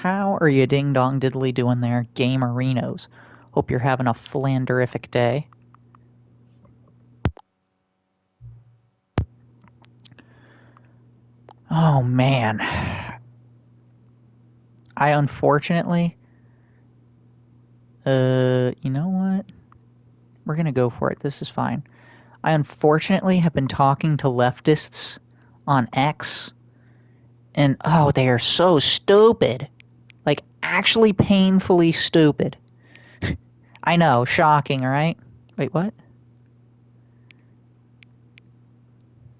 How are you ding-dong diddly doing there, gamerinos? Hope you're having a flanderific day. Oh, man. I unfortunately... you know what? We're gonna go for it. This is fine. I unfortunately have been talking to leftists on X, and oh, they are so stupid. Like, actually painfully stupid. I know, shocking, right? Wait, what?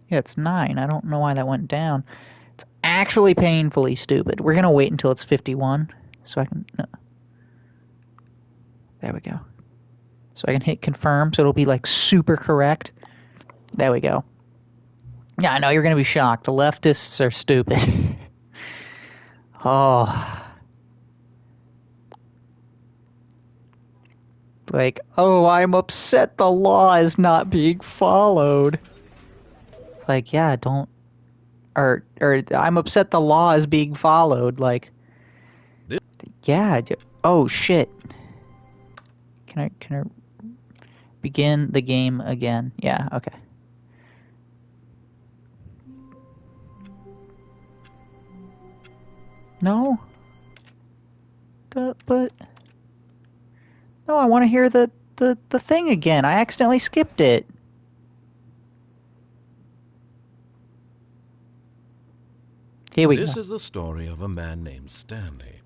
Yeah, it's 9. I don't know why that went down. It's actually painfully stupid. We're gonna wait until it's 51, so I can... No. There we go. So I can hit confirm, so it'll be, like, super correct. There we go. Yeah, I know, you're gonna be shocked. The leftists are stupid. Oh... Like, oh, I'm upset the law is not being followed. Like, yeah, don't... Or I'm upset the law is being followed. Like, yeah. Oh, shit. Can I begin the game again? Yeah, okay. No? But... No, I want to hear the thing again. I accidentally skipped it. Here we go. This is the story of a man named Stanley.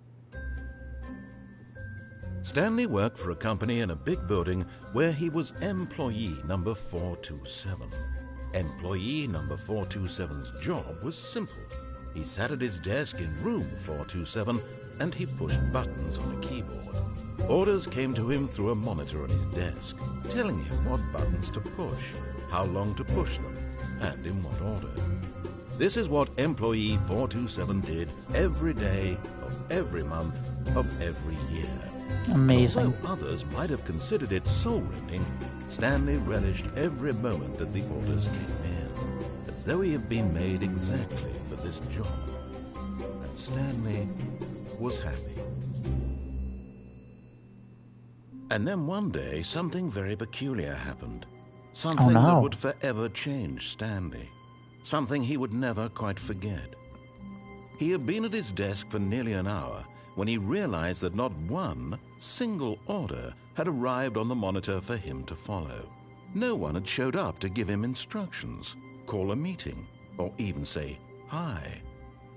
Stanley worked for a company in a big building where he was employee number 427. Employee number 427's job was simple. He sat at his desk in room 427 and he pushed buttons on a keyboard. Orders came to him through a monitor on his desk, telling him what buttons to push, how long to push them, and in what order. This is what employee 427 did every day of every month of every year. Amazing. Although others might have considered it soul-rending, Stanley relished every moment that the orders came in, as though he had been made exactly for this job. And Stanley was happy. And then one day, something very peculiar happened. Something that would forever change Stanley. Something he would never quite forget. He had been at his desk for nearly an hour when he realized that not one single order had arrived on the monitor for him to follow. No one had showed up to give him instructions, call a meeting, or even say hi.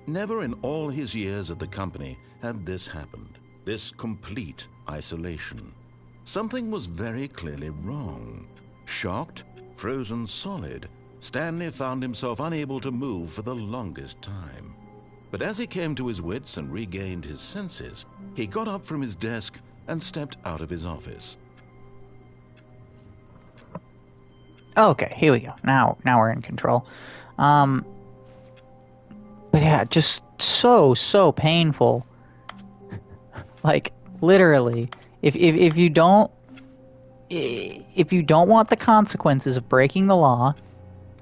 Never in all his years at the company had this happened, this complete isolation. Something was very clearly wrong. Shocked, frozen solid, Stanley found himself unable to move for the longest time. But as he came to his wits and regained his senses, he got up from his desk and stepped out of his office. Okay, here we go. Now we're in control. But yeah, just so painful. Like, literally. If you don't want the consequences of breaking the law,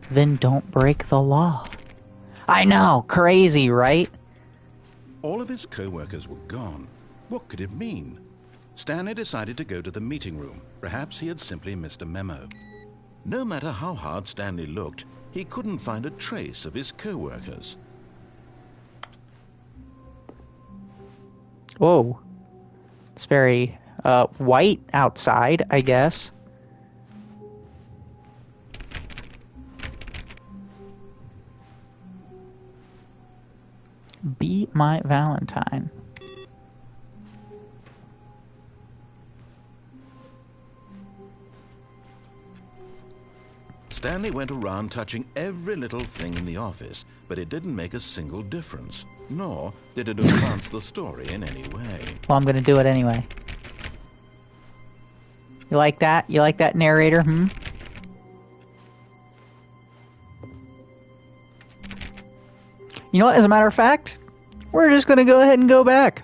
then don't break the law. I know, crazy, right? All of his co-workers were gone. What could it mean? Stanley decided to go to the meeting room. Perhaps he had simply missed a memo. No matter how hard Stanley looked, he couldn't find a trace of his co-workers. Whoa. It's very white outside, I guess. Be my Valentine. Stanley went around touching every little thing in the office, but it didn't make a single difference, nor did it advance the story in any way. Well, I'm gonna do it anyway. You like that? You like that, narrator? You know what, as a matter of fact, we're just gonna go ahead and go back.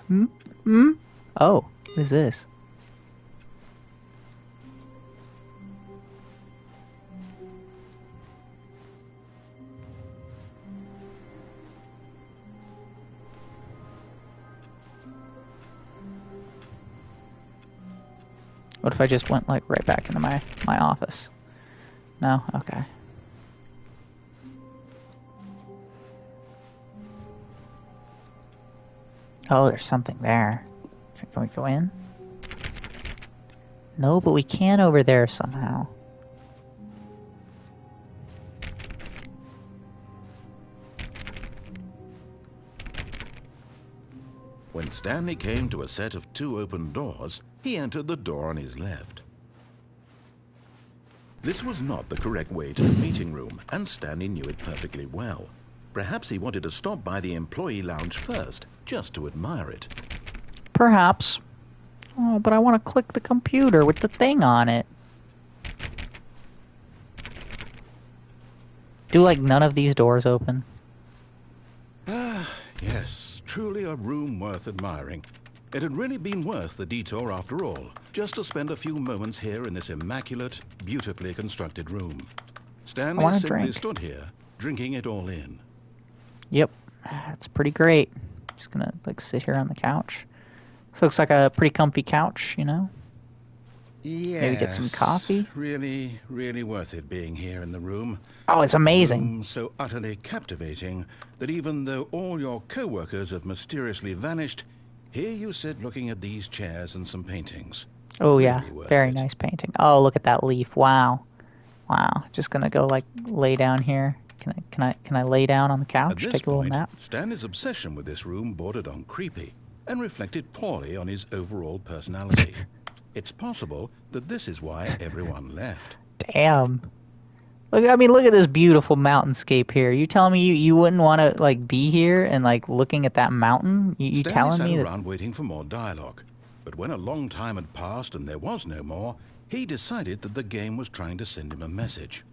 Oh, what is this? What if I just went, like, right back into my office? No? Okay. Oh, there's something there. Can we go in? No, but we can over there somehow. When Stanley came to a set of 2 open doors, he entered the door on his left. This was not the correct way to the meeting room, and Stanley knew it perfectly well. Perhaps he wanted to stop by the employee lounge first, just to admire it. Perhaps. Oh, but I want to click the computer with the thing on it. Do, like, none of these doors open? Ah, yes. Truly a room worth admiring. It had really been worth the detour after all, just to spend a few moments here in this immaculate, beautifully constructed room. Stanley simply stood here, drinking it all in. Yep, that's pretty great. Just gonna, like, sit here on the couch. This looks like a pretty comfy couch, you know? Yes. Maybe get some coffee. Really, really worth it being here in the room. Oh, it's amazing. A room so utterly captivating that even though all your co-workers have mysteriously vanished, here you sit looking at these chairs and some paintings. Oh, yeah. Very nice painting. Oh, look at that leaf. Wow. Wow. Just gonna go, like, lay down here. Can I lay down on the couch? Take a little nap? Stanley's obsession with this room bordered on creepy and reflected poorly on his overall personality. It's possible that this is why everyone left. Damn. Look, I mean, look at this beautiful mountainscape here. You telling me you wouldn't want to, like, be here and, like, looking at that mountain? You telling me Stanley sat around waiting for more dialogue. But when a long time had passed and there was no more, he decided that the game was trying to send him a message.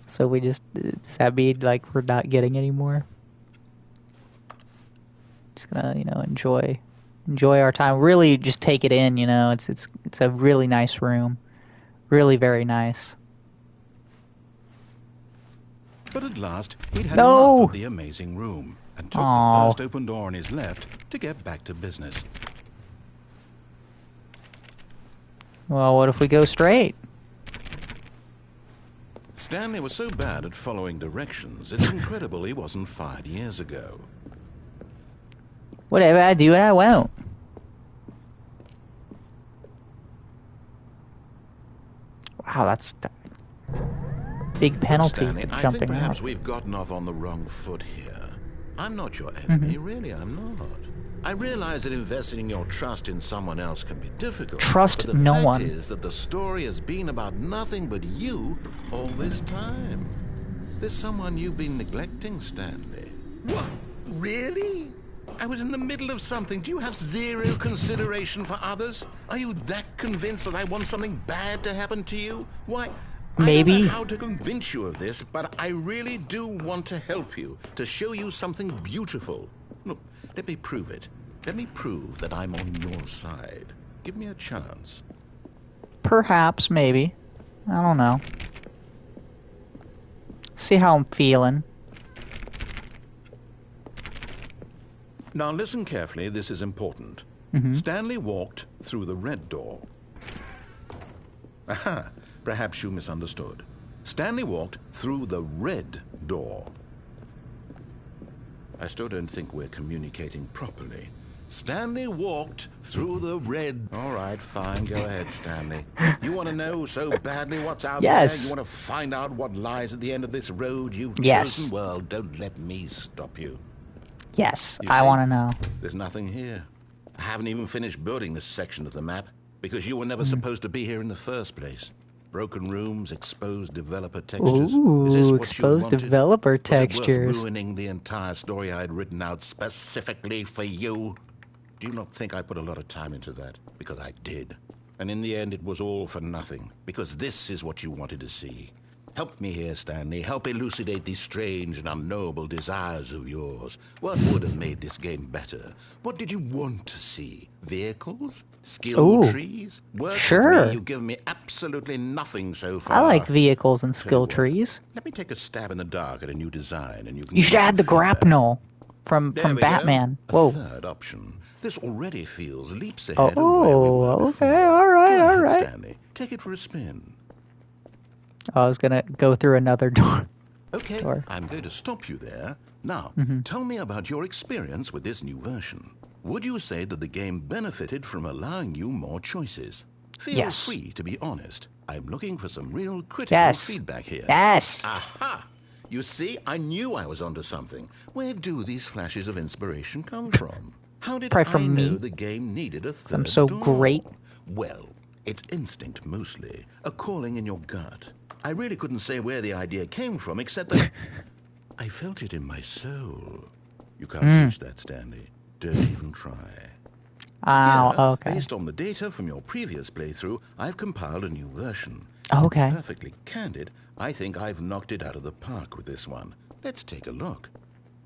So we just, does that mean, like, we're not getting any more? Just gonna, you know, enjoy our time. Really just take it in, you know. It's a really nice room. Really very nice. But at last, he'd had enough of the amazing room and took the first open door on his left to get back to business. Well, what if we go straight? Stanley was so bad at following directions, it's incredible he wasn't fired years ago. Whatever I do, I won't. Wow, that's big penalty Stanley, for I jumping think perhaps out. we've gotten off on the wrong foot here. I'm not your enemy, really, I'm not. I realize that investing your trust in someone else can be difficult. Trust no one. But the fact is that the story has been about nothing but you all this time. There's someone you've been neglecting, Stanley. What? Really? I was in the middle of something. Do you have zero consideration for others? Are you that convinced that I want something bad to happen to you? Why, maybe. I don't know how to convince you of this, but I really do want to help you, to show you something beautiful. Look, let me prove it. Let me prove that I'm on your side. Give me a chance. Perhaps, maybe. I don't know. See how I'm feeling. Now listen carefully, this is important. Stanley walked through the red door. Aha, perhaps you misunderstood. Stanley walked through the red door. I still don't think we're communicating properly. Stanley walked through the red... All right, fine, go ahead, Stanley. You want to know so badly what's out there? You want to find out what lies at the end of this road you've chosen? Well, don't let me stop you. Yes, I want to know. There's nothing here. I haven't even finished building this section of the map because you were never supposed to be here in the first place. Broken rooms, exposed developer textures. Ooh, is this what exposed you wanted? developer textures. Was it worth textures. ruining the entire story I had written out specifically for you? Do you not think I put a lot of time into that? Because I did. And in the end, it was all for nothing. Because this is what you wanted to see. Help me here, Stanley. Help elucidate these strange and unknowable desires of yours. What would have made this game better? What did you want to see? Vehicles? Skill trees? Work with me. You've given me absolutely nothing so far. I like vehicles and skill trees. Let me take a stab in the dark at a new design, and you can... You should add the grapnel. from There we Batman. go. Whoa. A third option. This already feels leaps ahead of where we were Oh, before. okay, all right, Go all ahead, right. Stanley. Take it for a spin. I was gonna go through another door. Okay, I'm going to stop you there. Now, tell me about your experience with this new version. Would you say that the game benefited from allowing you more choices? Feel free to be honest. I'm looking for some real critical feedback here. Yes. Aha! You see, I knew I was onto something. Where do these flashes of inspiration come from? How did Probably I from know me. the game needed a third I'm so door? great. Well, it's instinct mostly, a calling in your gut. I really couldn't say where the idea came from, except that I felt it in my soul. You can't teach that, Stanley. Don't even try. Oh, Here, okay. based on the data from your previous playthrough, I've compiled a new version. Okay. To be perfectly candid, I think I've knocked it out of the park with this one. Let's take a look.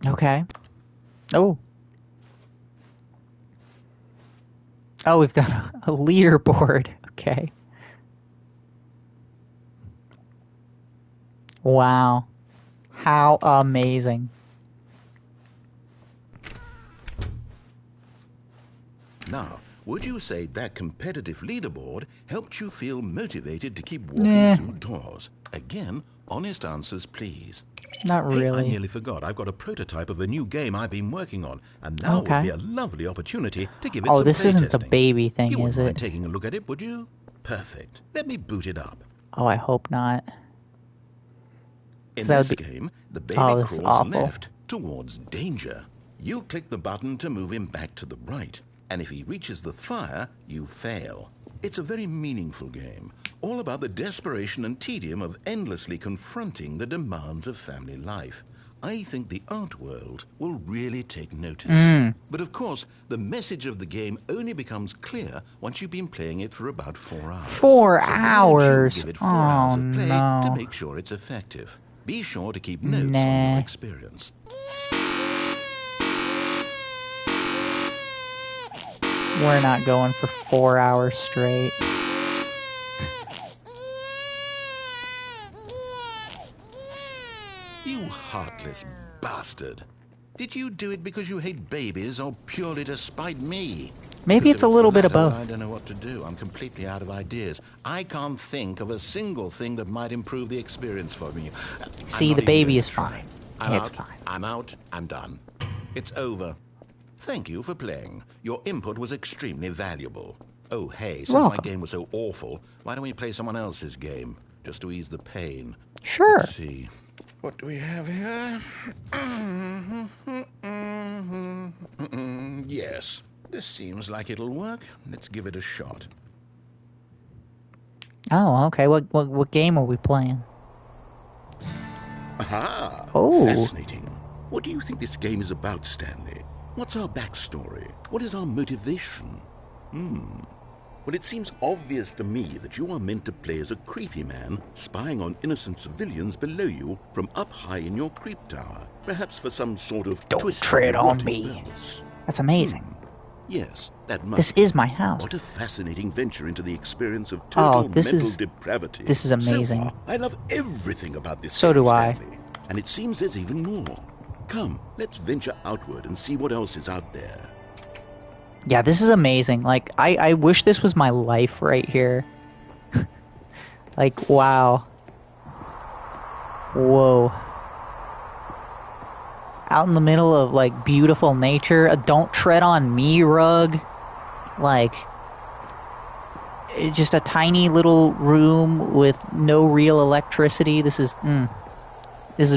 Okay. Oh. Oh, we've got a leaderboard. Okay. Wow. How amazing. Now, would you say that competitive leaderboard helped you feel motivated to keep walking through doors? Again, honest answers, please. Not really. Hey, I nearly forgot. I've got a prototype of a new game I've been working on, and now would be a lovely opportunity to give it some playtesting. Oh, this isn't the baby thing, you is wouldn't mind it? taking a look at it, would you? Perfect. Let me boot it up. Oh, I hope not. In this game, the baby crawls left towards danger. You click the button to move him back to the right, and if he reaches the fire, you fail. It's a very meaningful game, all about the desperation and tedium of endlessly confronting the demands of family life. I think the art world will really take notice. But of course, the message of the game only becomes clear once you've been playing it for about 4 hours. 4 so hours? Give it 4 hours of play to make sure it's effective. Be sure to keep notes on your experience. We're not going for 4 hours straight. You heartless bastard. Did you do it because you hate babies or purely to spite me? Maybe it's a little bit of both. I don't know what to do. I'm completely out of ideas. I can't think of a single thing that might improve the experience for me. See, the baby is fine. It's fine. I'm out. I'm done. It's over. Thank you for playing. Your input was extremely valuable. Oh, hey, since my game was so awful, why don't we play someone else's game? Just to ease the pain. Sure. Let's see. What do we have here? Yes, this seems like it'll work. Let's give it a shot. Oh, okay. What game are we playing? Aha! Oh. Fascinating. What do you think this game is about, Stanley? What's our backstory? What is our motivation? Well, it seems obvious to me that you are meant to play as a creepy man spying on innocent civilians below you from up high in your creep tower, perhaps for some sort of Don't tread on me. Purpose. That's amazing. Yes, that must. This is my house. What a fascinating venture into the experience of total mental depravity. This is amazing. So far, I love everything about this So game, do I. Stanley. And it seems there's even more. Come, let's venture outward and see what else is out there. Yeah, this is amazing. Like, I wish this was my life right here. Like, wow. Whoa. Out in the middle of, like, beautiful nature. A don't tread on me rug. Like, just a tiny little room with no real electricity. This is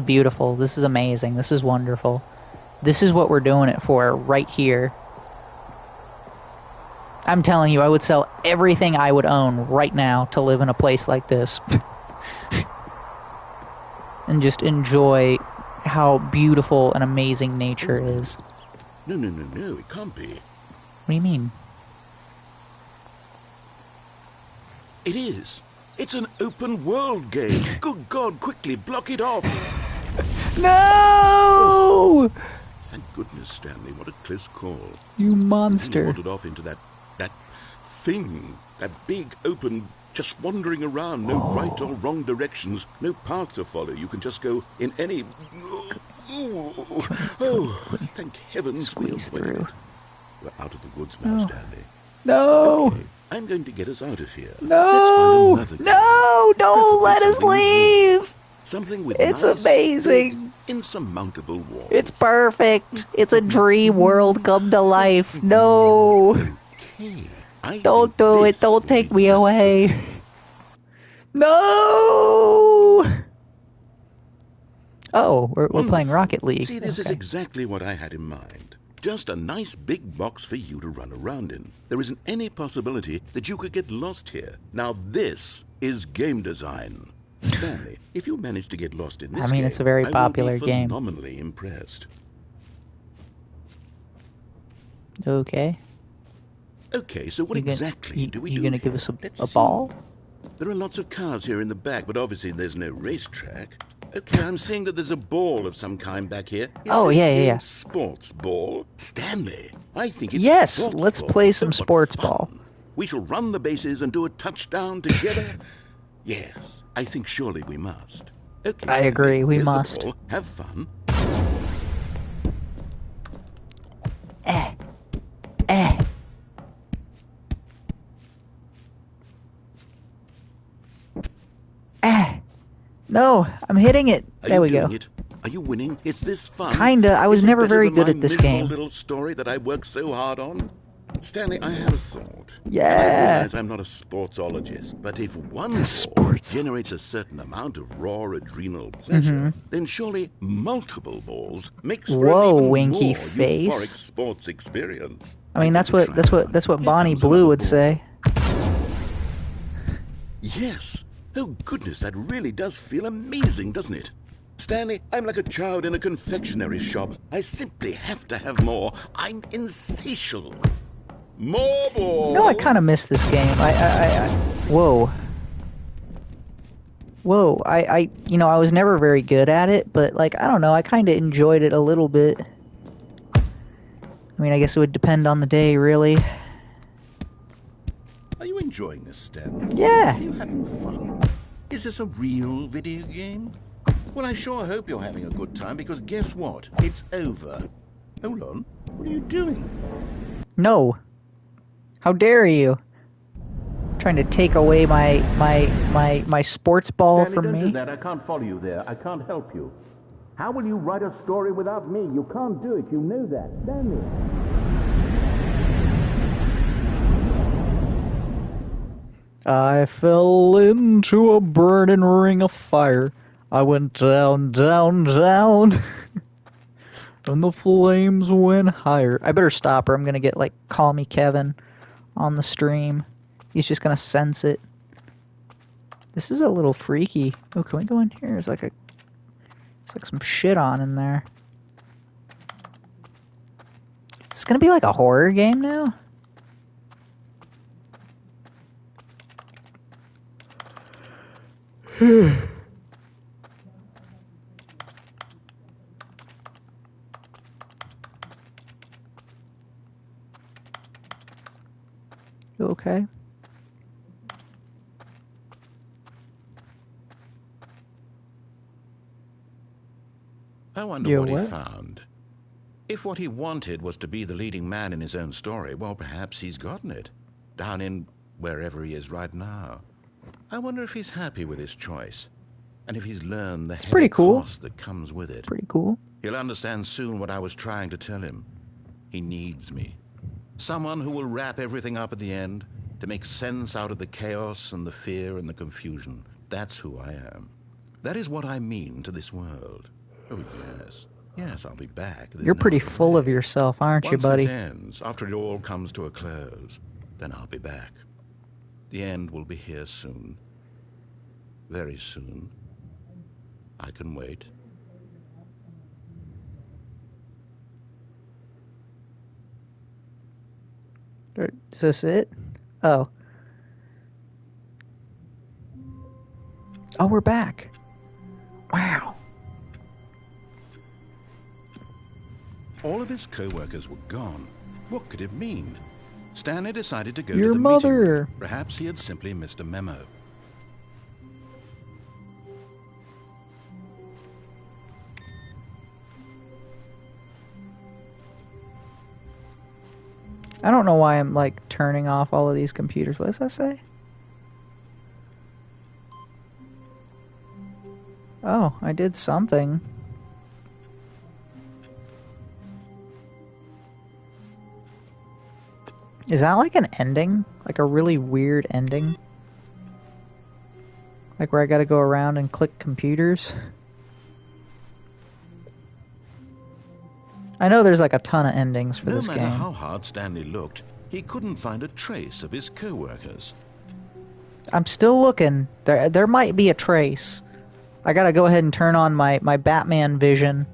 beautiful. This is amazing. This is wonderful. This is what we're doing it for right here. I'm telling you, I would sell everything I would own right now to live in a place like this. And just enjoy how beautiful and amazing nature is. No, it can't be. What do you mean? It is. It's an open world game. Good God, quickly block it off. No! Thank goodness, Stanley. What a close call. You monster. You wandered off into that thing. That big open just wandering around, no right or wrong directions, no path to follow. You can just go in any... Oh, thank heavens we avoided it. We're out of the woods now, Stanley. No! Okay, I'm going to get us out of here. No! Let's find another game. No! Don't let us leave! Something with It's nice, amazing! big, insurmountable walls. It's perfect! It's a dream world come to life! No! Okay. Don't do it! Don't take me away! No! Oh, we're playing Rocket League. See, this is exactly what I had in mind. Just a nice big box for you to run around in. There isn't any possibility that you could get lost here. Now this is game design. Stanley, if you manage to get lost in this game, it's a very popular game. I will be phenomenally impressed. Okay. Okay, so what exactly do we do? You gonna give us a ball? There are lots of cars here in the back, but obviously there's no racetrack. Okay, I'm seeing that there's a ball of some kind back here. Is this game sports ball? Stanley, I think it's sports let's ball. play some sports ball. We shall run the bases and do a touchdown together. Yes, I think surely we must. Okay, I agree, we here's the must. ball. Have fun. No, I'm hitting it. There we go. Are you winning? Is this fun? Kinda. I was never very good at this game. Little story that I worked so hard on. Stanley, I have a thought. Yeah. I realize I'm not a sportsologist, but if one ball generates a certain amount of raw adrenal pleasure, then surely multiple balls makes for an even winky more face. euphoric sports experience. I mean, that's what Bonnie Blue would say. Yes. Oh, goodness, that really does feel amazing, doesn't it? Stanley, I'm like a child in a confectionery shop. I simply have to have more. I'm insatiable. More balls! No, I kind of miss this game. Whoa. Whoa, I was never very good at it, but, like, I don't know, I kind of enjoyed it a little bit. I mean, I guess it would depend on the day, really. Are you enjoying this, Stanley? Yeah. Are you having fun? Is this a real video game? Well, I sure hope you're having a good time, because guess what? It's over. Hold on. What are you doing? No. How dare you? Trying to take away my sports ball Stanley, from don't me? do that. I can't follow you there. I can't help you. How will you write a story without me? You can't do it. You know that. Stanley. I fell into a burning ring of fire. I went down, down, down. And the flames went higher. I better stop or I'm gonna get, like, Call Me Kevin on the stream. He's just gonna sense it. This is a little freaky. Oh, can we go in here? There's like some shit on in there. It's gonna be like a horror game now? You okay? I wonder what he found. If what he wanted was to be the leading man in his own story, well, perhaps he's gotten it. Down in wherever he is right now. I wonder if he's happy with his choice. And if he's learned the heavy cost that comes with it. Pretty cool. He'll understand soon what I was trying to tell him. He needs me. Someone who will wrap everything up at the end to make sense out of the chaos and the fear and the confusion. That's who I am. That is what I mean to this world. Oh, yes. Yes, I'll be back. You're pretty full of yourself, aren't you, buddy? Once this ends, after it all comes to a close, then I'll be back. The end will be here soon. Very soon. I can wait. Is this it? Oh. Oh, we're back. Wow. All of his co-workers were gone. What could it mean? Stanley decided to go Your to the meeting mother. room. Perhaps he had simply missed a memo. I don't know why I'm like turning off all of these computers. What does that say? Oh, I did something. Is that like an ending? Like a really weird ending? Like where I gotta go around and click computers? I know there's like a ton of endings for this game. No matter how hard Stanley looked, he couldn't find a trace of his co-workers. I'm still looking. There might be a trace. I gotta go ahead and turn on my Batman vision.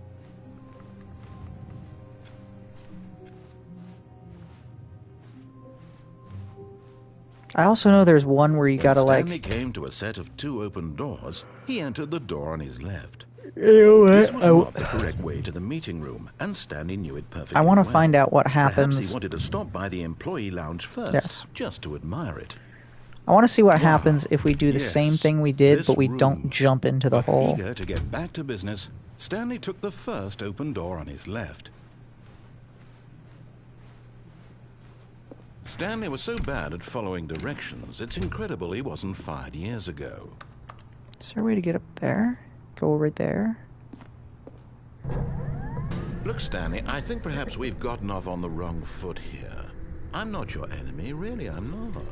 I also know there's one where you gotta like... Stanley came to a set of 2 open doors. He entered the door on his left. This was not the correct way to the meeting room, and Stanley knew it perfectly I want to well. find out what happens. Perhaps he wanted to stop by the employee lounge first, just to admire it. I want to see what happens if we do the same thing we did, but we don't jump into the hole. Eager to get back to business, Stanley took the first open door on his left. Stanley was so bad at following directions, it's incredible he wasn't fired years ago. Is there a way to get up there? Go over there? Look, Stanley, I think perhaps we've gotten off on the wrong foot here. I'm not your enemy, really, I'm not.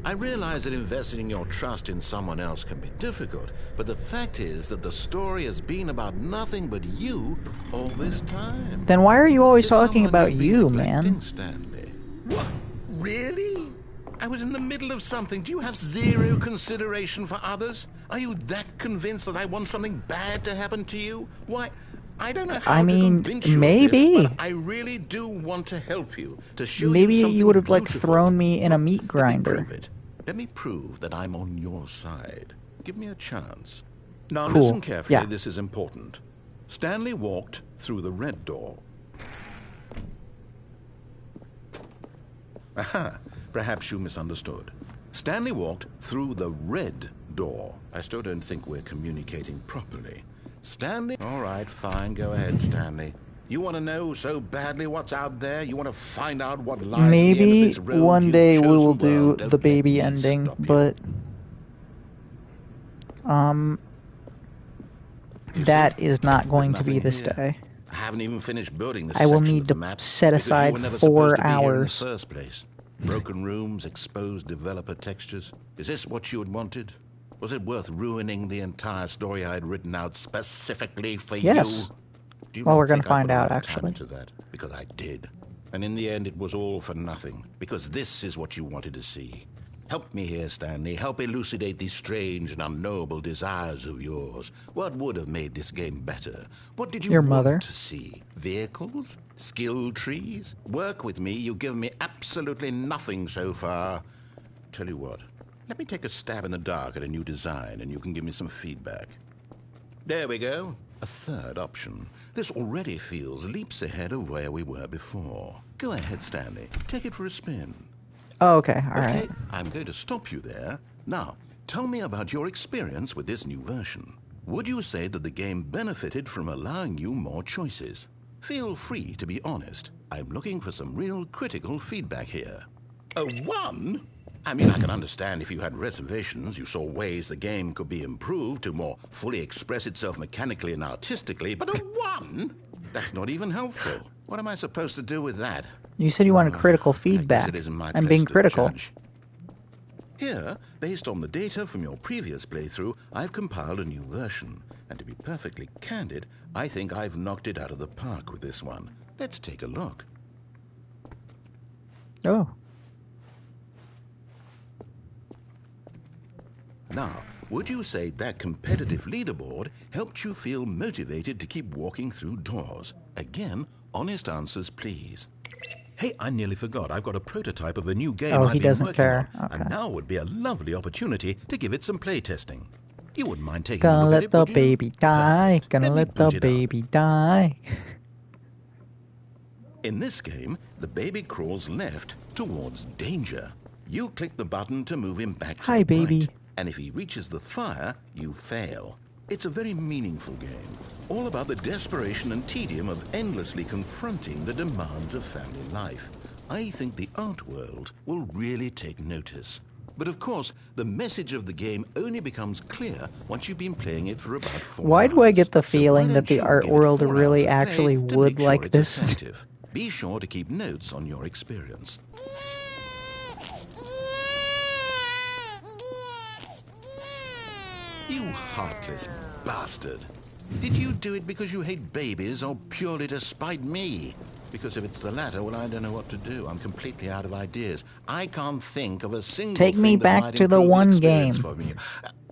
I realize that investing your trust in someone else can be difficult, but the fact is that the story has been about nothing but you all this time. Then why are you always talking about you, man? Stanley. What? Really? I was in the middle of something. Do you have zero consideration for others? Are you that convinced that I want something bad to happen to you? Why, I don't know how to convince you maybe. of this, but I really do want to help you, to show maybe you something you would have like beautiful. thrown me in a meat grinder. Let me prove it. Let me prove that I'm on your side. Give me a chance. Now Cool. listen carefully, Yeah. this is important. Stanley walked through the red door. Aha, perhaps you misunderstood. Stanley walked through the red door. I still don't think we're communicating properly. Stanley... All right, fine, go ahead, Stanley. You want to know so badly what's out there? You want to find out what lies at the end of this road? One day we will do the baby ending, but... that is not going to be this day. I haven't even finished building this I will section need of the to map set because you aside were never 4 supposed to be here in the hours. first place. Broken rooms, exposed developer textures. Is this what you had wanted? Was it worth ruining the entire story I had written out specifically for you? Yes. Do you Well, we're going to find out, time actually. into that? Because I did. And in the end, it was all for nothing. Because this is what you wanted to see. Help me here, Stanley. Help elucidate these strange and unknowable desires of yours. What would have made this game better? What did you Your want mother. to see? Vehicles? Skill trees? Work with me. You've given me absolutely nothing so far. Tell you what. Let me take a stab in the dark at a new design, and you can give me some feedback. There we go. A third option. This already feels leaps ahead of where we were before. Go ahead, Stanley. Take it for a spin. Oh, okay, alright. Okay, I'm going to stop you there. Now, tell me about your experience with this new version. Would you say that the game benefited from allowing you more choices? Feel free to be honest. I'm looking for some real critical feedback here. A 1? I mean, I can understand if you had reservations, you saw ways the game could be improved to more fully express itself mechanically and artistically, but a 1? That's not even helpful. What am I supposed to do with that? You said you wanted critical feedback. I'm being critical. Here, based on the data from your previous playthrough, I've compiled a new version. And to be perfectly candid, I think I've knocked it out of the park with this one. Let's take a look. Oh. Now, would you say that competitive leaderboard helped you feel motivated to keep walking through doors? Again, honest answers, please. Hey, I nearly forgot. I've got a prototype of a new game I've been working on. Okay. And now would be a lovely opportunity to give it some playtesting. You wouldn't mind taking Gonna a look let at it, the would you? baby die. Perfect. Gonna Let me let the boot it up. baby die. In this game, the baby crawls left towards danger. You click the button to move him back to the baby. right, and if he reaches the fire, you fail. It's a very meaningful game, all about the desperation and tedium of endlessly confronting the demands of family life. I think the art world will really take notice. But of course, the message of the game only becomes clear once you've been playing it for about 4 hours. Why do I get the feeling So that the art world really actually would like this? Effective. Be sure to keep notes on your experience. You heartless bastard. Did you do it because you hate babies or purely to spite me? Because if it's the latter, well, I don't know what to do. I'm completely out of ideas. I can't think of a single Take me thing that back might to the improve one experience game. for me.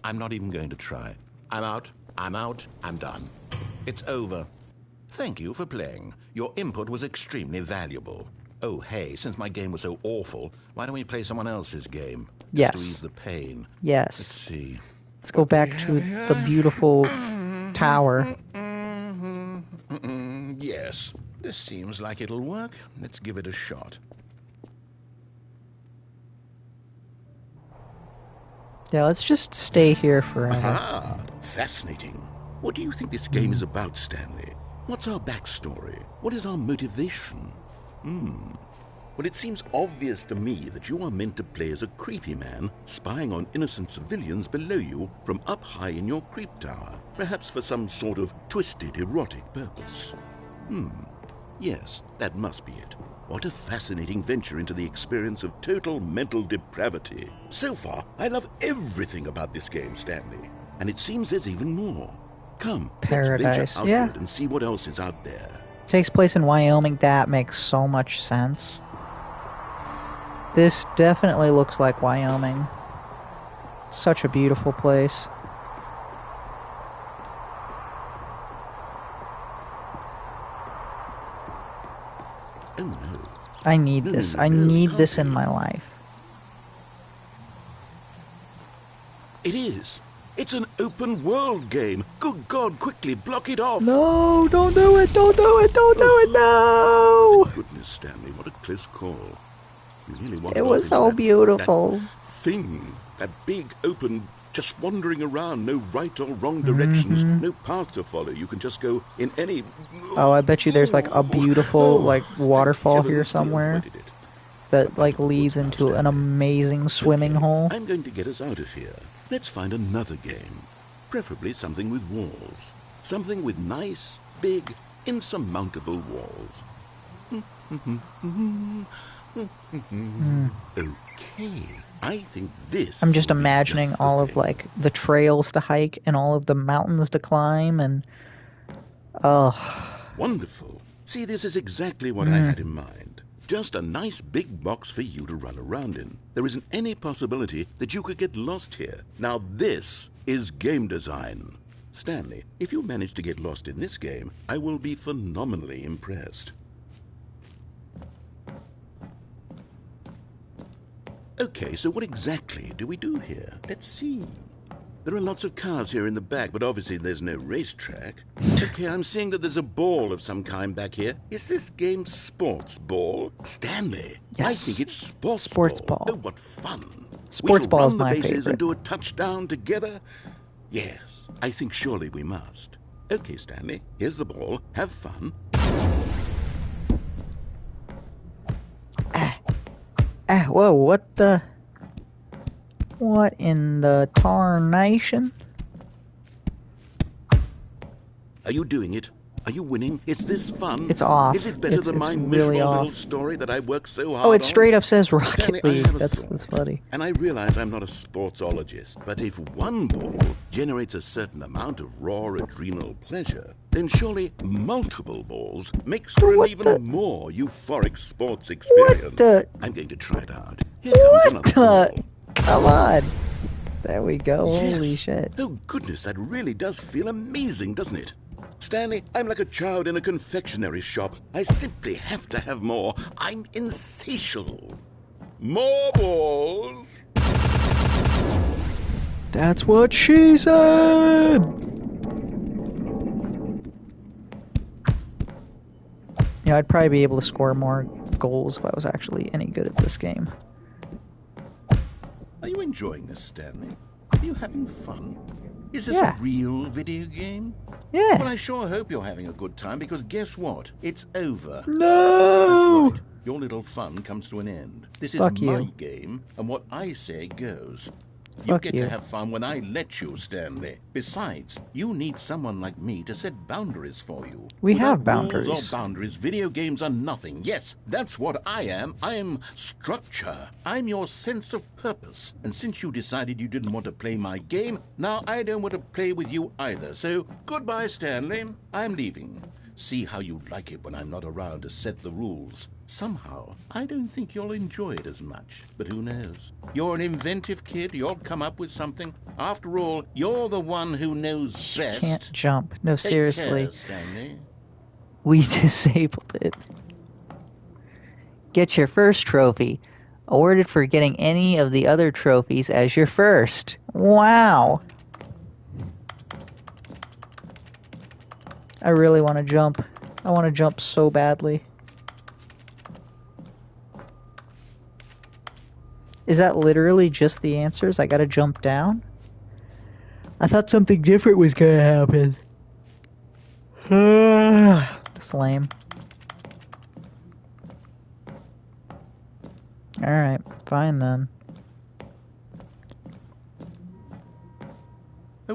I'm not even going to try. I'm out. I'm done. It's over. Thank you for playing. Your input was extremely valuable. Oh, hey, since my game was so awful, why don't we play someone else's game? Yes. Just to ease the pain. Yes. Let's see. Let's go back to the beautiful tower. Yes, this seems like it'll work. Let's give it a shot. Yeah, let's just stay here forever. Ah, fascinating. What do you think this game is about, Stanley? What's our backstory? What is our motivation? Well, it seems obvious to me that you are meant to play as a creepy man spying on innocent civilians below you from up high in your creep tower, perhaps for some sort of twisted erotic purpose. Yes, that must be it. What a fascinating venture into the experience of total mental depravity. So far, I love everything about this game, Stanley. And it seems there's even more. Come, Paradise. let's venture outward and see what else is out there. Takes place in Wyoming. That makes so much sense. This definitely looks like Wyoming. Such a beautiful place. Oh no. I need this. I need this in my life. It is. It's an open world game. Good God, quickly block it off. No, don't do it. Don't do it. Don't do it. No. Thank goodness, Stanley. What a close call. You really wanted It was off so into beautiful. That thing, that big open, just wandering around, no right or wrong directions, no path to follow. You can just go in any. Oh, I bet you there's like a beautiful like waterfall here somewhere that like leads into an amazing swimming hole. I'm going to get us out of here. Let's find another game. Preferably something with walls. Something with nice, big, insurmountable walls. Okay, I think this... I'm just imagining all of like the trails to hike and all of the mountains to climb and... Wonderful. See, this is exactly what I had in mind. Just a nice big box for you to run around in. There isn't any possibility that you could get lost here. Now this is game design. Stanley, if you manage to get lost in this game, I will be phenomenally impressed. Okay, so what exactly do we do here? Let's see. There are lots of cars here in the back, but obviously there's no racetrack. Okay, I'm seeing that there's a ball of some kind back here. Is this game sports ball? Stanley, yes. I think it's sports ball. Oh, what fun. Sports ball is my favorite. We shall run the bases and do a touchdown together? Yes, I think surely we must. Okay, Stanley, here's the ball. Have fun. Whoa, what the... What in the tarnation? Are you doing it? Are you winning? Is this fun? It's off. Is it better than my really miserable off. little story that I worked so hard Oh, on? it straight up says Rocket Stanley, League. I have a That's thought. funny. And I realize I'm not a sportsologist, but if one ball generates a certain amount of raw adrenal pleasure, then surely multiple balls makes for an even more euphoric sports experience. I'm going to try it out. Here comes another ball. Come on. There we go. Yes. Holy shit. Oh, goodness, that really does feel amazing, doesn't it? Stanley, I'm like a child in a confectionery shop. I simply have to have more. I'm insatiable. More balls. That's what she said. You know, I'd probably be able to score more goals if I was actually any good at this game. Are you enjoying this, Stanley? Are you having fun? Is this a real video game? Yeah. Well, I sure hope you're having a good time, because guess what? It's over. No! That's right. Your little fun comes to an end. This is my game, and what I say goes. You get to have fun when I let you, Stanley. Besides, you need someone like me to set boundaries for you. We have boundaries. Without rules or boundaries, video games are nothing. Yes, that's what I am. I'm structure. I'm your sense of purpose. And since you decided you didn't want to play my game, now I don't want to play with you either. So, goodbye, Stanley. I'm leaving. See how you like it when I'm not around to set the rules. Somehow, I don't think you'll enjoy it as much. But who knows? You're an inventive kid. You'll come up with something. After all, you're the one who knows best. Can't jump. No, seriously. Take care, Stanley. We disabled it. Get your first trophy. Awarded for getting any of the other trophies as your first. Wow. I really want to jump. I want to jump so badly. Is that literally just the answers? I gotta jump down? I thought something different was gonna happen. That's lame. Alright, fine then.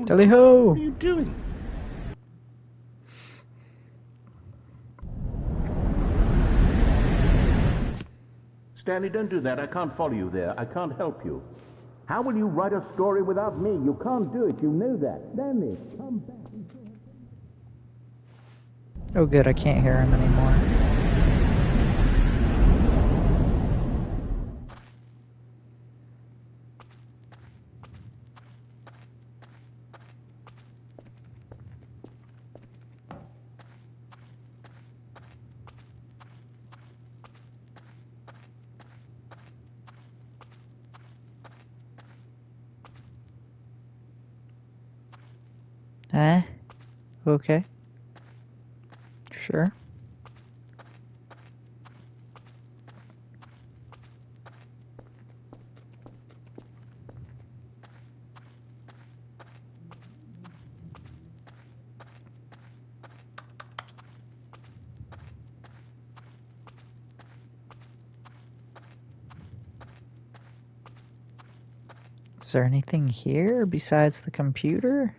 Tally-ho! What are you doing? Stanley, don't do that. I can't follow you there. I can't help you. How will you write a story without me? You can't do it. You know that. Stanley, come back. Oh good, I can't hear him anymore. Okay. Sure. Is there anything here besides the computer?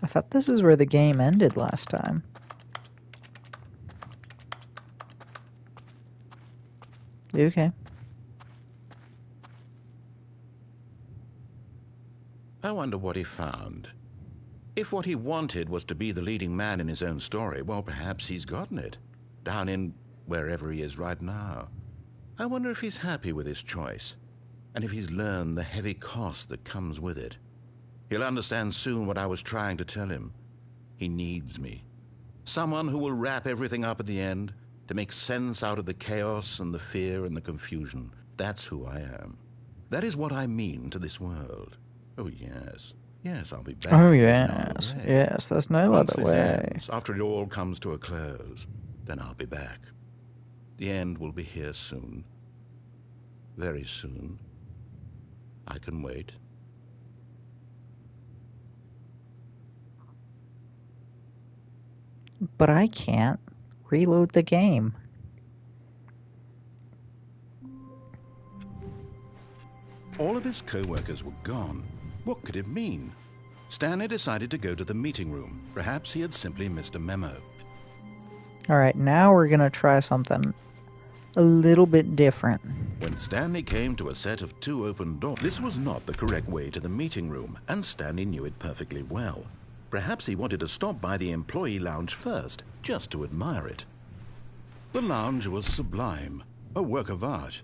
I thought this is where the game ended last time. Okay. I wonder what he found. If what he wanted was to be the leading man in his own story, well, perhaps he's gotten it. Down in wherever he is right now. I wonder if he's happy with his choice, and if he's learned the heavy cost that comes with it. He'll understand soon what I was trying to tell him. He needs me. Someone who will wrap everything up at the end, to make sense out of the chaos and the fear and the confusion. That's who I am. That is what I mean to this world. Oh, yes. Yes, I'll be back. Oh, yes. Yes, there's no other way. Ends, after it all comes to a close, then I'll be back. The end will be here soon. Very soon. I can wait. But I can't reload the game. All of his co-workers were gone. What could it mean? Stanley decided to go to the meeting room. Perhaps he had simply missed a memo. Alright, now we're gonna try something a little bit different. When Stanley came to a set of 2 open doors, this was not the correct way to the meeting room, and Stanley knew it perfectly well. Perhaps he wanted to stop by the employee lounge first, just to admire it. The lounge was sublime, a work of art.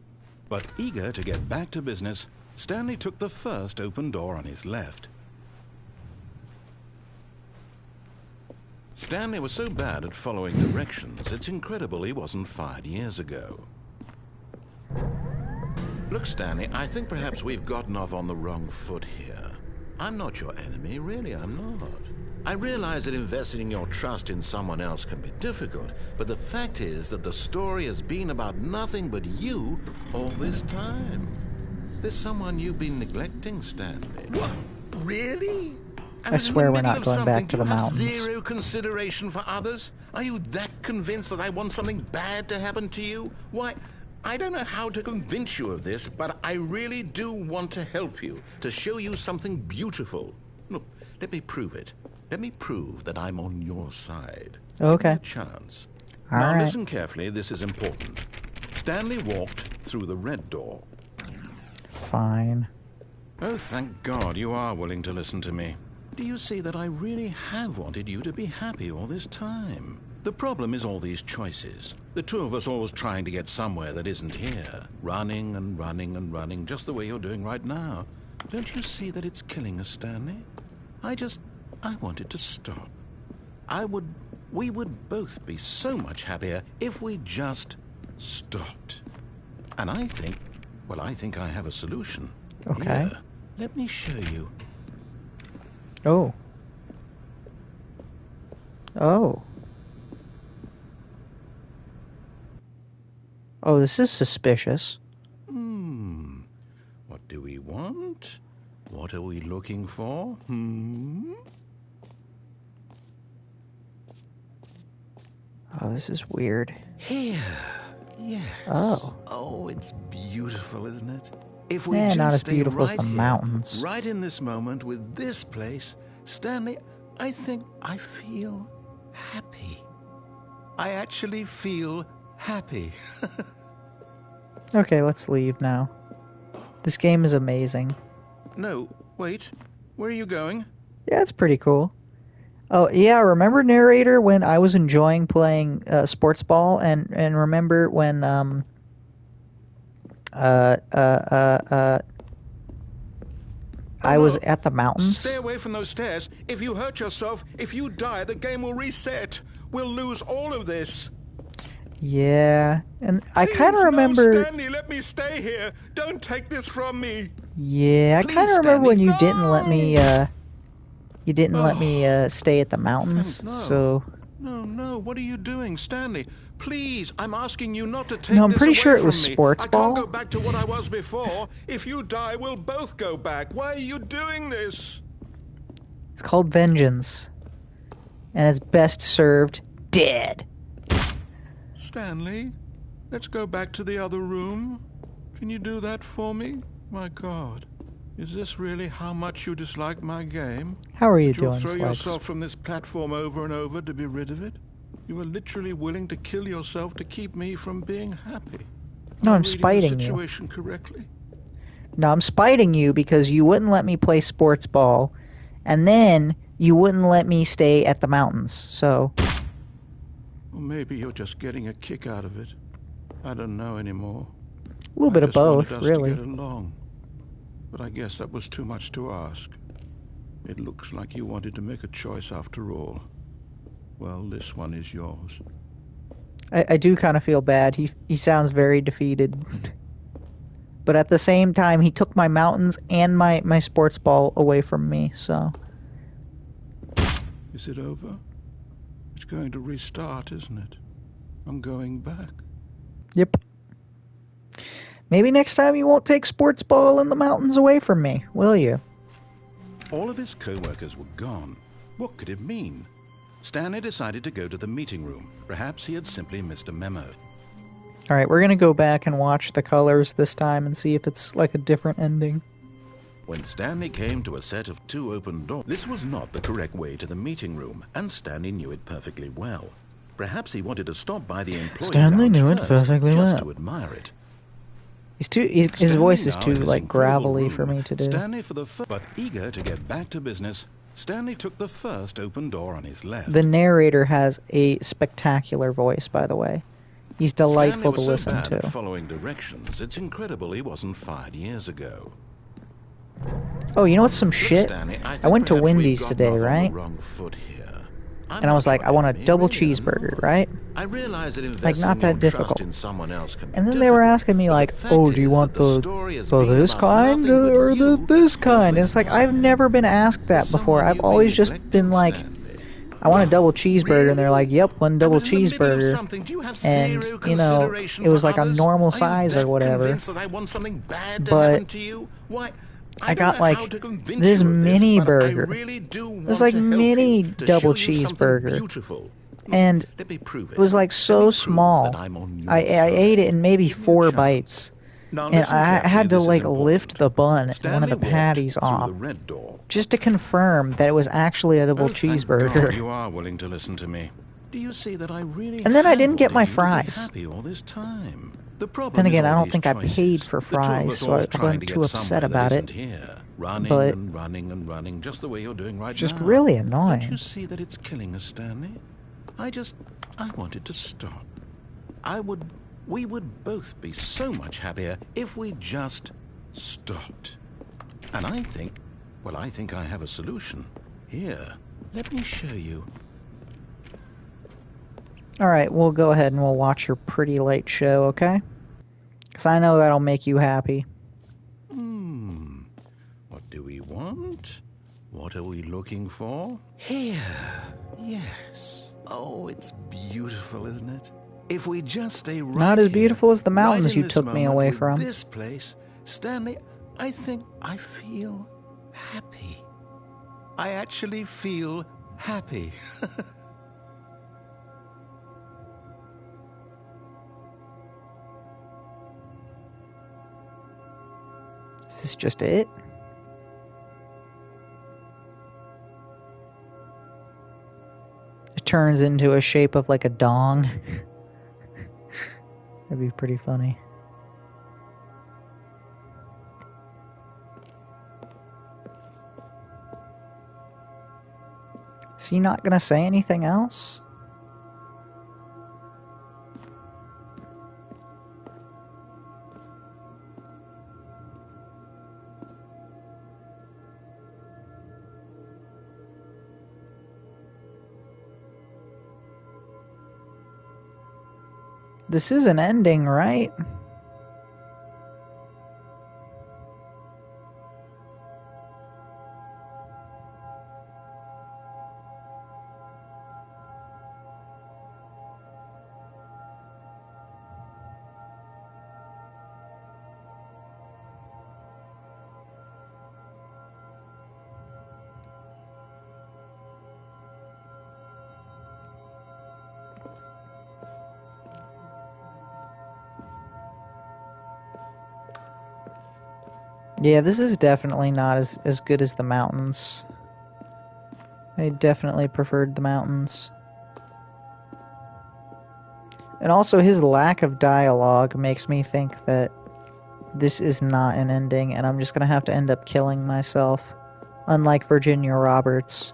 But eager to get back to business, Stanley took the first open door on his left. Stanley was so bad at following directions, it's incredible he wasn't fired years ago. Look, Stanley, I think perhaps we've gotten off on the wrong foot here. I'm not your enemy, really, I'm not. I realize that investing your trust in someone else can be difficult, but the fact is that the story has been about nothing but you all this time. There's someone you've been neglecting, Stanley. What? Really? I swear we're not going back to the mountains. Zero consideration for others? Are you that convinced that I want something bad to happen to you? Why, I don't know how to convince you of this, but I really do want to help you, to show you something beautiful. Look, let me prove it. Let me prove that I'm on your side. Okay. Give me a chance. All now right. Listen carefully, this is important. Stanley walked through the red door. Fine. Oh, thank God you are willing to listen to me. Do you see that I really have wanted you to be happy all this time? The problem is all these choices. The two of us always trying to get somewhere that isn't here. Running and running and running, just the way you're doing right now. Don't you see that it's killing us, Stanley? I wanted to stop. We would both be so much happier if we just stopped. And I think I have a solution. Okay. Here, let me show you. Oh. Oh. Oh, this is suspicious. What do we want? What are we looking for? Oh, this is weird. Here. Yes. Oh. Oh, it's beautiful, isn't it? If we not just as stay beautiful as right the here, mountains. right in this moment with this place, Stanley, I think I feel happy. I actually feel happy. Okay, let's leave now. This game is amazing. No, wait. Where are you going? Yeah, it's pretty cool. Oh, yeah, remember, Narrator, when I was enjoying playing sports ball, and remember when I was at the mountains? Stay away from those stairs. If you hurt yourself, if you die, the game will reset. We'll lose all of this. Yeah, and I kind of remember... No, Stanley, let me stay here. Don't take this from me. Yeah, Please, I kind of remember when you Stanley, didn't let me, stay at the mountains, No. so... No, what are you doing, Stanley? Please, I'm asking you not to take No, I'm this pretty away sure it from was me. sports I ball. can't go back to what I was before. If you die, we'll both go back. Why are you doing this? It's called Vengeance, and it's best served dead. Stanley, let's go back to the other room. Can you do that for me? My God, is this really how much you dislike my game? How are you You'll doing, throw Slugs? yourself from this platform over and over to be rid of it? You are literally willing to kill yourself to keep me from being happy. No, Am I I'm reading spiting the you. situation correctly? No, I'm spiting you because you wouldn't let me play sports ball, and then you wouldn't let me stay at the mountains, so... Or maybe you're just getting a kick out of it. I don't know anymore. A little bit of both, I just wanted us really. to get along. But I guess that was too much to ask. It looks like you wanted to make a choice after all. Well, this one is yours. I do kind of feel bad. He sounds very defeated. But at the same time, he took my mountains and my sports ball away from me, so... Is it over? It's going to restart, isn't it? I'm going back. Yep. Maybe next time you won't take sports ball and the mountains away from me, will you? All of his co-workers were gone. What could it mean? Stanley decided to go to the meeting room. Perhaps he had simply missed a memo. Alright, we're gonna go back and watch the colors this time and see if it's like a different ending. When Stanley came to a set of 2 open doors, this was not the correct way to the meeting room, and Stanley knew it perfectly well. Perhaps he wanted to stop by the employee Stanley lounge knew it first, perfectly just well. to admire it. His Standing voice is now too, in his like, incredible gravelly room, for me to do. Stanley but eager to get back to business, Stanley took the first open door on his left. The narrator has a spectacular voice, by the way. He's delightful to Stanley was listen so bad to. at following directions, it's incredible he wasn't fired years ago. Oh, you know what's some Look, shit? Stanley, I went to perhaps we've Wendy's gotten today, off on the right? wrong foot here. I'm And I not was like, your I want a enemy, double really, I'm cheeseburger, not. right? I realize that Like, investing not your that trust difficult. in someone else can be And then they were difficult, asking me but the like, oh, fact do you is want that the story has the been this about kind nothing but or the you this all kind? And it's this like, I've never time. been asked There's that before. someone I've you've been always just been neglecting, like, Stanley. I want a double cheeseburger. And they're like, Really? yep, one I double was in the middle of cheeseburger. something. Do you have And, zero you know, consideration it for was like a others? normal Are you size or that whatever. convinced that I want something bad to But happen to you? Why, I I don't got know how like to convince this you of this, mini but I burger. really do This want like to help you, mini to double show you something cheeseburger. beautiful. And Let me prove it it. was like Let me so prove that small. I'm on I your ate it side. in maybe Give me a 4 chance. bites. Now And listen I carefully, had to this is like lift important. the bun and one of Stanley the walked patties through off the red door. just to confirm that it was actually a double Oh, thank God cheeseburger. you are willing to listen to me. Do you see that I really And then I have didn't get my wanted you to be fries. happy all this time? The Then problem is again, I all don't these think I paid choices. for The two of fries, us so I always trying wasn't to too get upset somewhere that about it. isn't here. Running But and running and running, just the way you're doing right it's just now. really Don't you annoying. see that it's killing us, Stanley? I wanted to stop. We would both be so much happier if we just stopped. And I think I have a solution. Here, let me show you. Alright, we'll go ahead and we'll watch your pretty late show, okay? Because I know that'll make you happy. What do we want? What are we looking for? Here. Yes. Oh, it's beautiful, isn't it? If we just stay right Not as here, beautiful as the right mountains in you this took me moment away with from. this place, Stanley, I think I feel happy. I actually feel happy. Is this just it? It turns into a shape of like a dong. That'd be pretty funny. Is he not gonna say anything else? This is an ending, right? Yeah, this is definitely not as good as the mountains. I definitely preferred the mountains. And also his lack of dialogue makes me think that this is not an ending and I'm just gonna have to end up killing myself. Unlike Virginia Roberts.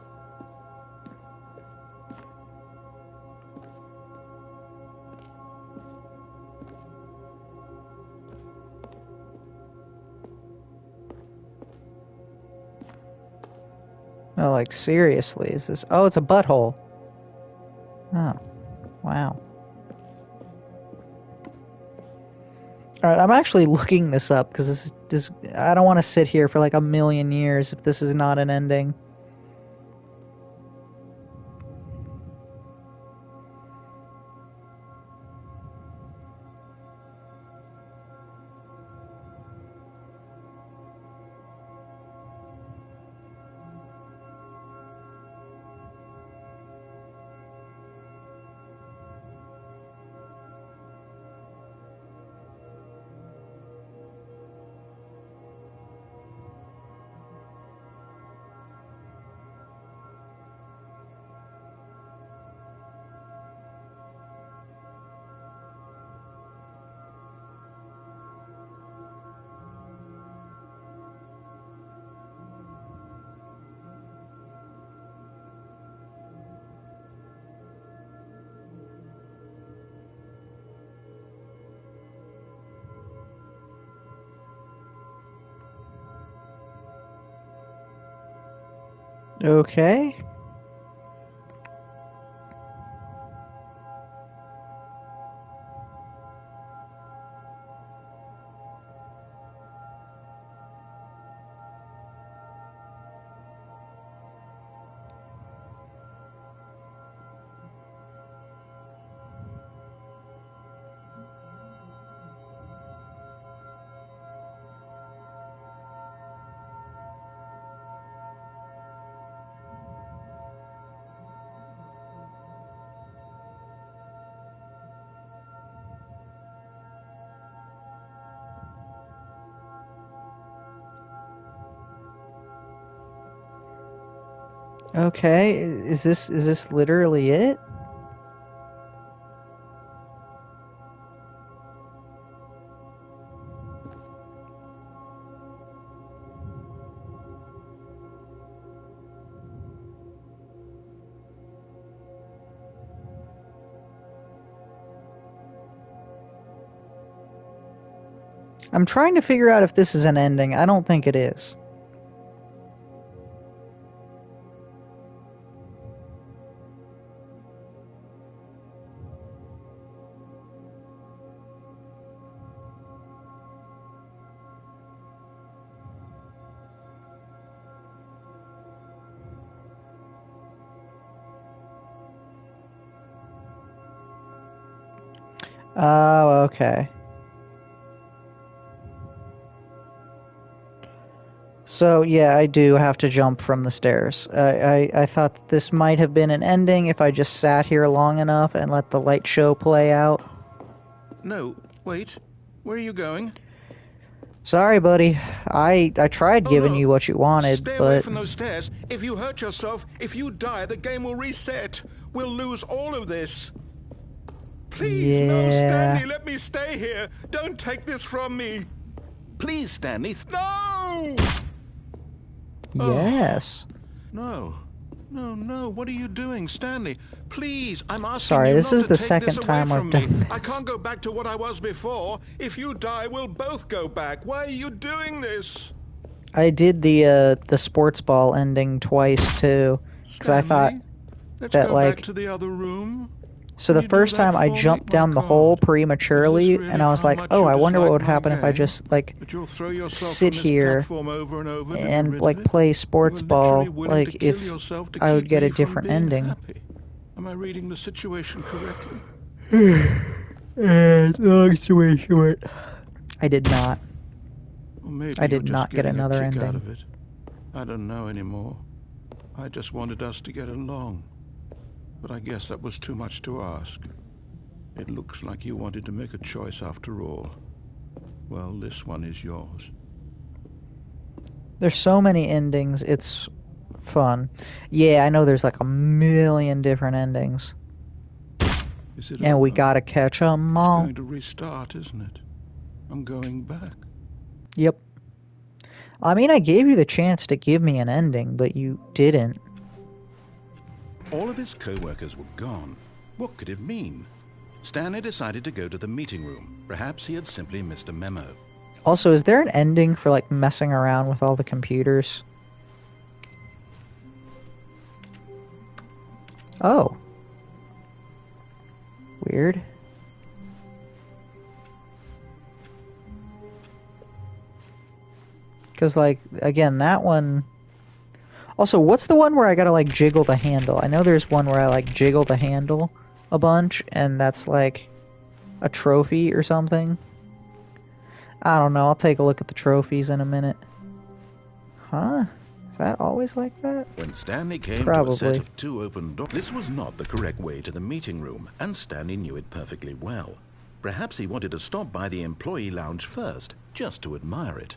No, like, seriously, is this... Oh, it's a butthole. Oh, wow. Alright, I'm actually looking this up, because this... I don't want to sit here for like a million years if this is not an ending. Okay. Okay, is this literally it? I'm trying to figure out if this is an ending. I don't think it is. Oh, okay. So, yeah, I do have to jump from the stairs. I thought that this might have been an ending if I just sat here long enough and let the light show play out. No, wait. Where are you going? Sorry, buddy. I tried giving you what you wanted, Stay away but... from those stairs. If you hurt yourself, if you die, the game will reset. We'll lose all of this. Please, no, Stanley, let me stay here. Don't take this from me. Please, Stanley. No! Yes. No. No, what are you doing, Stanley? Please, I'm asking Sorry, you this not is to the take second this away time I've from me. done this. I can't go back to what I was before. If you die, we'll both go back. Why are you doing this? I did the sports ball ending twice too, because I thought let's that go like. back to the other room. So the first time I jumped down the hole prematurely, and I was like, "Oh, I wonder what would happen if I just like sit here and like play sports ball. Like if I would get a different ending." Am I reading the situation correctly? Long story short, I did not. Well, maybe I did not get another ending. out of it. I don't know anymore. I just wanted us to get along. But I guess that was too much to ask. It looks like you wanted to make a choice after all. Well, this one is yours. There's so many endings, it's fun. Yeah, I know there's like a million different endings. Is it and over? We gotta catch 'em all. It's going to restart, isn't it? I'm going back. Yep. I mean, I gave you the chance to give me an ending, but you didn't. All of his co-workers were gone. What could it mean? Stanley decided to go to the meeting room. Perhaps he had simply missed a memo. Also, is there an ending for, like, messing around with all the computers? Oh. Weird. Because, like, again, that one... Also, what's the one where I gotta, like, jiggle the handle? I know there's one where I, like, jiggle the handle a bunch, and that's, like, a trophy or something. I don't know, I'll take a look at the trophies in a minute. Huh? Is that always like that? When Stanley came Probably. to a set of 2 open doors, this was not the correct way to the meeting room, and Stanley knew it perfectly well. Perhaps he wanted to stop by the employee lounge first, just to admire it.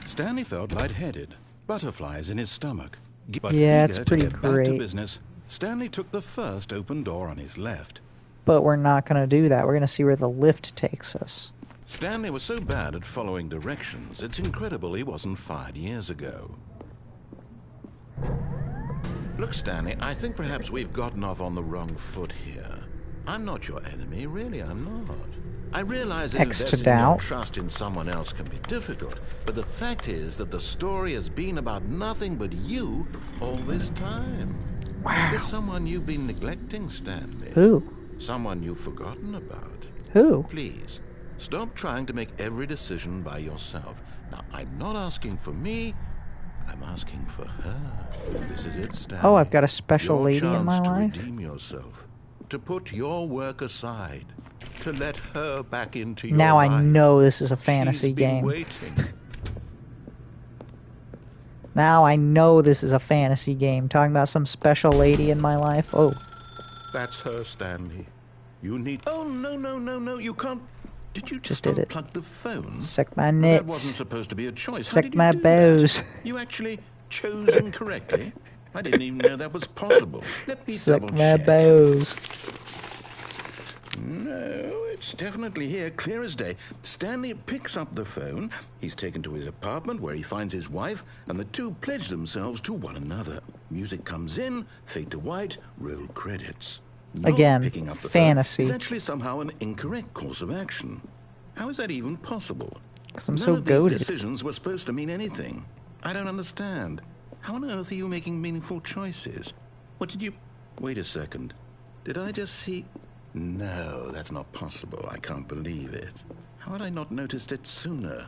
Stanley felt lightheaded, butterflies in his stomach. But yeah, eager it's pretty to get back to great. business, Stanley took the first open door on his left. But we're not gonna do that. We're gonna see where the lift takes us. Stanley was so bad at following directions, it's incredible he wasn't fired years ago. Look, Stanley, I think perhaps we've gotten off on the wrong foot here. I'm not your enemy, really, I'm not. I realize that investing your trust in someone else can be difficult, but the fact is that the story has been about nothing but you all this time. Wow. There's someone you've been neglecting, Stanley. Who? Someone you've forgotten about. Who? Please, stop trying to make every decision by yourself. Now, I'm not asking for me, I'm asking for her. This is it, Stanley. Oh, I've got a special lady in my life? Your chance to redeem yourself, to put your work aside, to let her back into your life. Now I know this is a fantasy game. Waiting. Now I know this is a fantasy game. Talking about some special lady in my life. Oh. That's her, Stanley. You need... Oh, no, you can't... Did you just unplug the phone? Suck my nuts. That wasn't supposed to be a choice. Suck my bows. You actually chose incorrectly? I didn't even know that was possible. Let me Suck double my check. bows. No, it's definitely here, clear as day. Stanley picks up the phone. He's taken to his apartment where he finds his wife, and the two pledge themselves to one another. Music comes in, fade to white, roll credits. Not Again, picking up the fantasy. phone is actually somehow an incorrect course of action. How is that even possible? 'Cause I'm None so of these goated. decisions were supposed to mean anything. I don't understand. How on earth are you making meaningful choices? What did you... Wait a second. Did I just see... No, that's not possible. I can't believe it. How had I not noticed it sooner?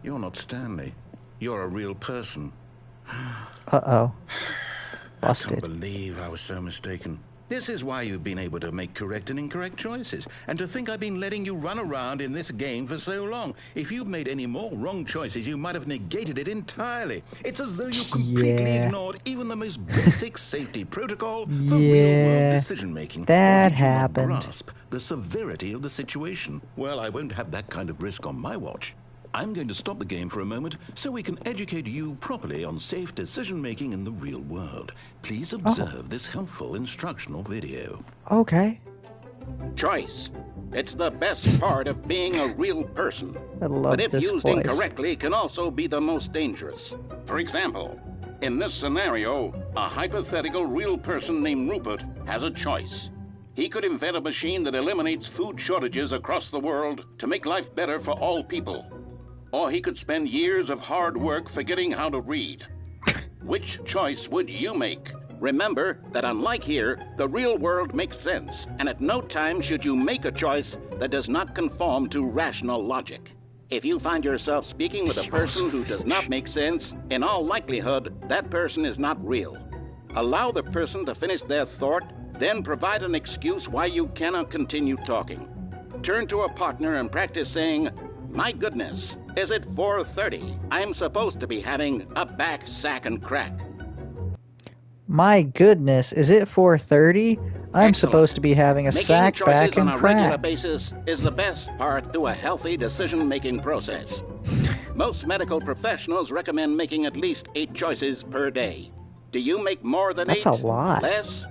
You're not Stanley. You're a real person. Uh-oh. I Busted. can't believe I was so mistaken. This is why you've been able to make correct and incorrect choices. And to think I've been letting you run around in this game for so long. If you'd made any more wrong choices, you might have negated it entirely. It's as though you completely ignored even the most basic safety protocol for real-world decision-making. That or did you happened. not grasp the severity of the situation? Well, I won't have that kind of risk on my watch. I'm going to stop the game for a moment so we can educate you properly on safe decision-making in the real world. Please observe this helpful instructional video. Okay. Choice. It's the best part of being a real person. I love But if this used voice. incorrectly, can also be the most dangerous. For example, in this scenario, a hypothetical real person named Rupert has a choice. He could invent a machine that eliminates food shortages across the world to make life better for all people. Or he could spend years of hard work forgetting how to read. Which choice would you make? Remember that unlike here, the real world makes sense, and at no time should you make a choice that does not conform to rational logic. If you find yourself speaking with a person who does not make sense, in all likelihood, that person is not real. Allow the person to finish their thought, then provide an excuse why you cannot continue talking. Turn to a partner and practice saying, "My goodness, is it 4:30? I'm supposed to be having a back, sack, and crack." My goodness, is it 4:30? I'm Excellent. supposed to be having a Making sack, choices back, and on a regular crack. basis is the best part to a healthy decision-making process. Most medical professionals recommend making at least 8 choices per day. Do you make more than 8? That's a lot. Less?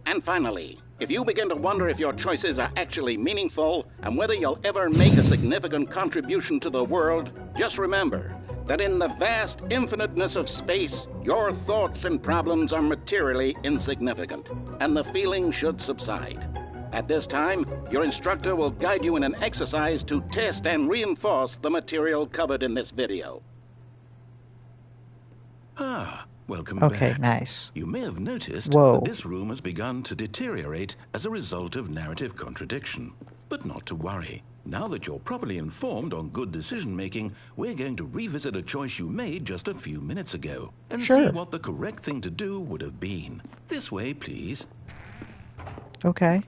And finally, if you begin to wonder if your choices are actually meaningful and whether you'll ever make a significant contribution to the world, just remember that in the vast infiniteness of space, your thoughts and problems are materially insignificant, and the feeling should subside. At this time, your instructor will guide you in an exercise to test and reinforce the material covered in this video. Welcome Okay, back. nice. You may have noticed Whoa. that this room has begun to deteriorate as a result of narrative contradiction. But not to worry. Now that you're properly informed on good decision-making, we're going to revisit a choice you made just a few minutes ago and see what the correct thing to do would have been. This way, please. Okay.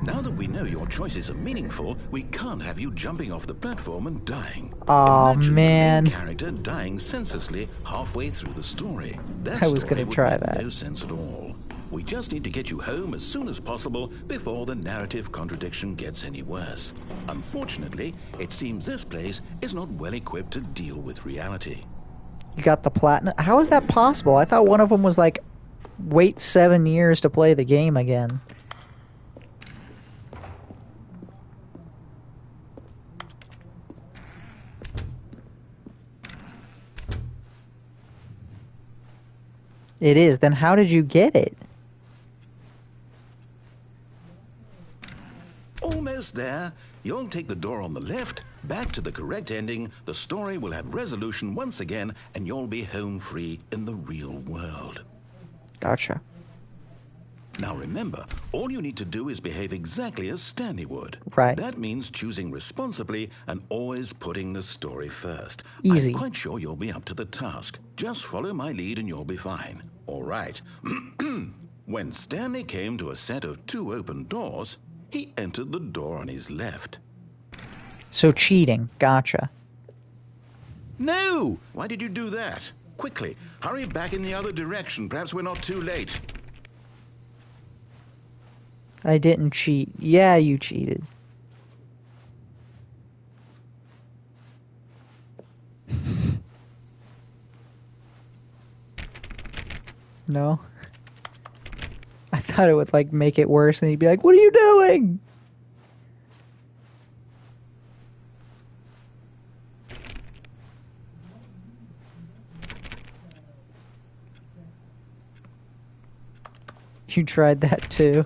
Now that we know your choices are meaningful, we can't have you jumping off the platform and dying. Aw, Imagine man. the main character dying senselessly halfway through the story. That I was story gonna would try make that. no sense at all. We just need to get you home as soon as possible before the narrative contradiction gets any worse. Unfortunately, it seems this place is not well equipped to deal with reality. You got the platinum. How is that possible? I thought one of them was like, wait 7 years to play the game again. It is. Then how did you get it? Almost there. You'll take the door on the left, back to the correct ending, the story will have resolution once again, and you'll be home free in the real world. Gotcha. Now remember, all you need to do is behave exactly as Stanley would. Right. That means choosing responsibly and always putting the story first. Easy. I'm quite sure you'll be up to the task. Just follow my lead and you'll be fine. All right. When Stanley came to a set of 2 open doors, he entered the door on his left. So cheating. Gotcha. No! Why did you do that? Quickly, hurry back in the other direction. Perhaps we're not too late. I didn't cheat. Yeah, you cheated. No? I thought it would, like, make it worse, and he'd be like, what are you doing? You tried that, too.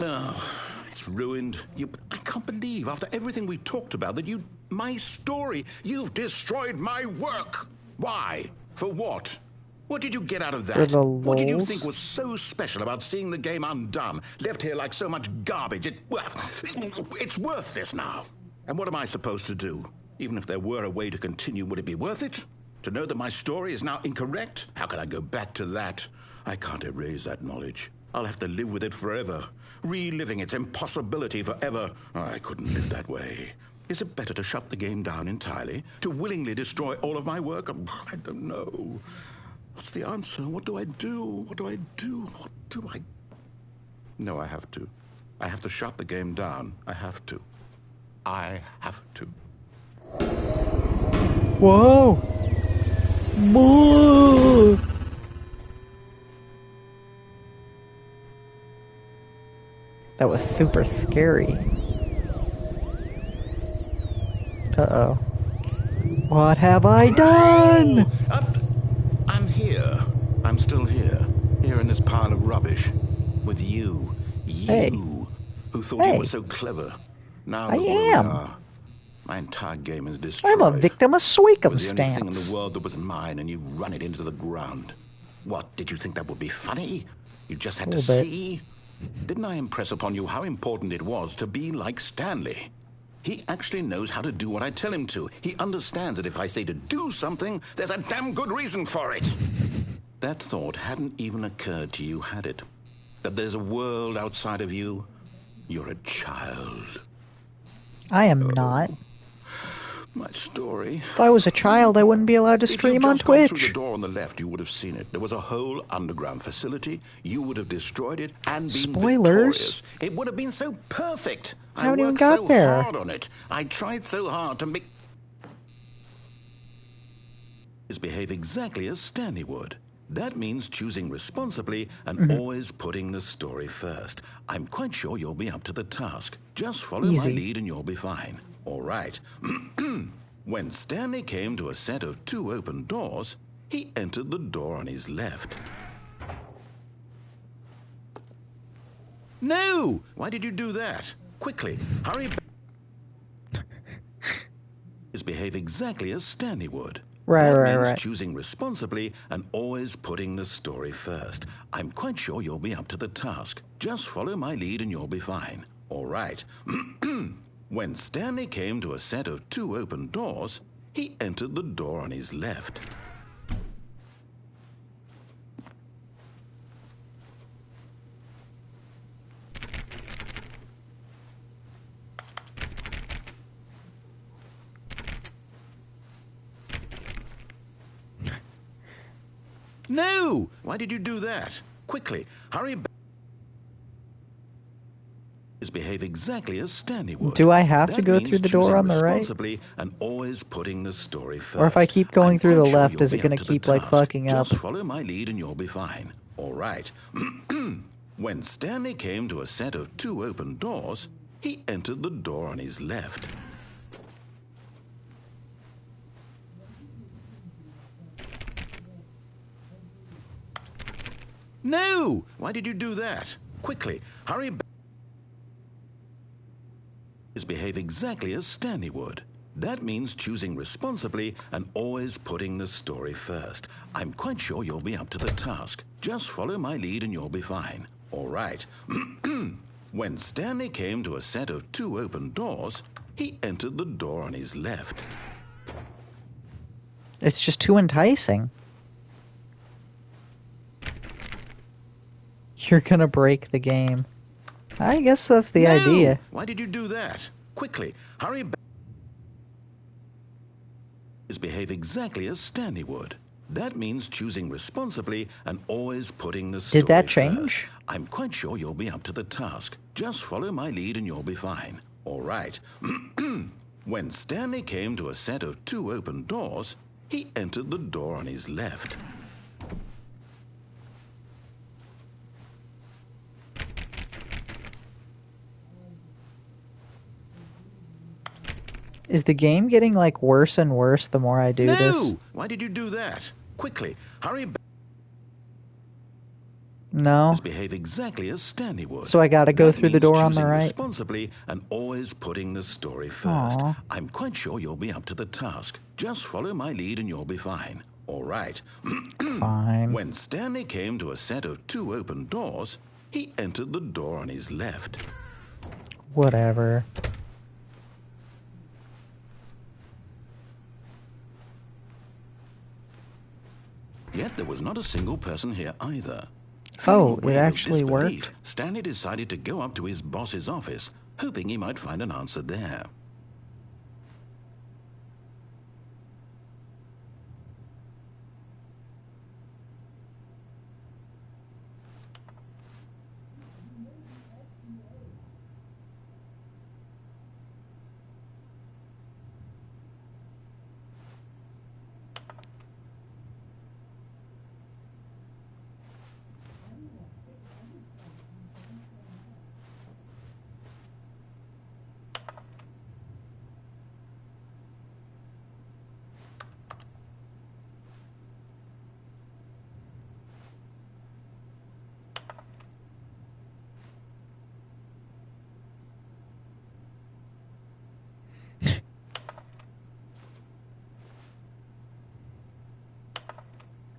Oh, it's ruined. I can't believe, after everything we talked about, that my story, you've destroyed my work. Why? For what? What did you get out of that? For the What did you lols? think was so special about seeing the game undone, left here like so much garbage? It's worthless now. And what am I supposed to do? Even if there were a way to continue, would it be worth it? To know that my story is now incorrect? How can I go back to that? I can't erase that knowledge. I'll have to live with it forever, reliving its impossibility forever. I couldn't live that way. Is it better to shut the game down entirely? To willingly destroy all of my work? I don't know. What's the answer? What do I do? What do I do? What do I... No, I have to. I have to shut the game down. I have to. I have to. Whoa! Whoa! That was super scary. Uh-oh. What have I done? I'm here. I'm still here. Here in this pile of rubbish. With you. Hey. You. Who thought you were so clever. Now look where we are. My entire game is destroyed. I'm a victim of circumstance. It was the only thing in the world that was mine, and you've run it into the ground. What, did you think that would be funny? You just had to see? Didn't I impress upon you how important it was to be like Stanley? He actually knows how to do what I tell him to. He understands that if I say to do something, there's a damn good reason for it. That thought hadn't even occurred to you, had it? That there's a world outside of you? You're a child. I am not. My story. If I was a child, I wouldn't be allowed to stream on Twitch. If you'd just gone through the door on the left, you would have seen it. There was a whole underground facility. You would have destroyed it and been victorious. It would have been so perfect. I worked so hard on it. I tried so hard to make... behave exactly as Stanley would. That means choosing responsibly and always putting the story first. I'm quite sure you'll be up to the task. Just follow my lead and you'll be fine. All right. When Stanley came to a set of 2 open doors, he entered the door on his left. No! Why did you do that? Quickly, hurry back. Behave exactly as Stanley would. That means choosing responsibly and always putting the story first. I'm quite sure you'll be up to the task. Just follow my lead and you'll be fine. All right. When Stanley came to a set of 2 open doors, he entered the door on his left. No! Why did you do that? Quickly, hurry back. Behave exactly as Stanley would. Do I have to go through the door on the right? And always putting the story first. Or if I keep going through the left, is it going to keep, like, fucking up? Just follow my lead and you'll be fine. All right. When Stanley came to a set of 2 open doors, he entered the door on his left. No! Why did you do that? Quickly, hurry back. Behave exactly as Stanley would. That means choosing responsibly and always putting the story first. I'm quite sure you'll be up to the task. Just follow my lead and you'll be fine. All right. When Stanley came to a set of 2 open doors, he entered the door on his left. It's just too enticing. You're gonna break the game. I guess that's the idea. Why did you do that? Quickly, hurry back. Behave exactly as Stanley would. That means choosing responsibly and always putting the story Did that first. change? I'm quite sure you'll be up to the task. Just follow my lead and you'll be fine. All right. When Stanley came to a set of 2 open doors, he entered the door on his left. Is the game getting, like, worse and worse the more I do this? No! Why did you do that? Quickly, hurry back. No. Behave exactly as Stanley would. So I gotta go through the door on the right? Responsibly and always putting the story first. Aww. I'm quite sure you'll be up to the task. Just follow my lead and you'll be fine. All right. Fine. When Stanley came to a set of 2 open doors, he entered the door on his left. Whatever. Yet there was not a single person here either. Oh, Feeling a it wave of actually disbelief, worked? Stanley decided to go up to his boss's office, hoping he might find an answer there.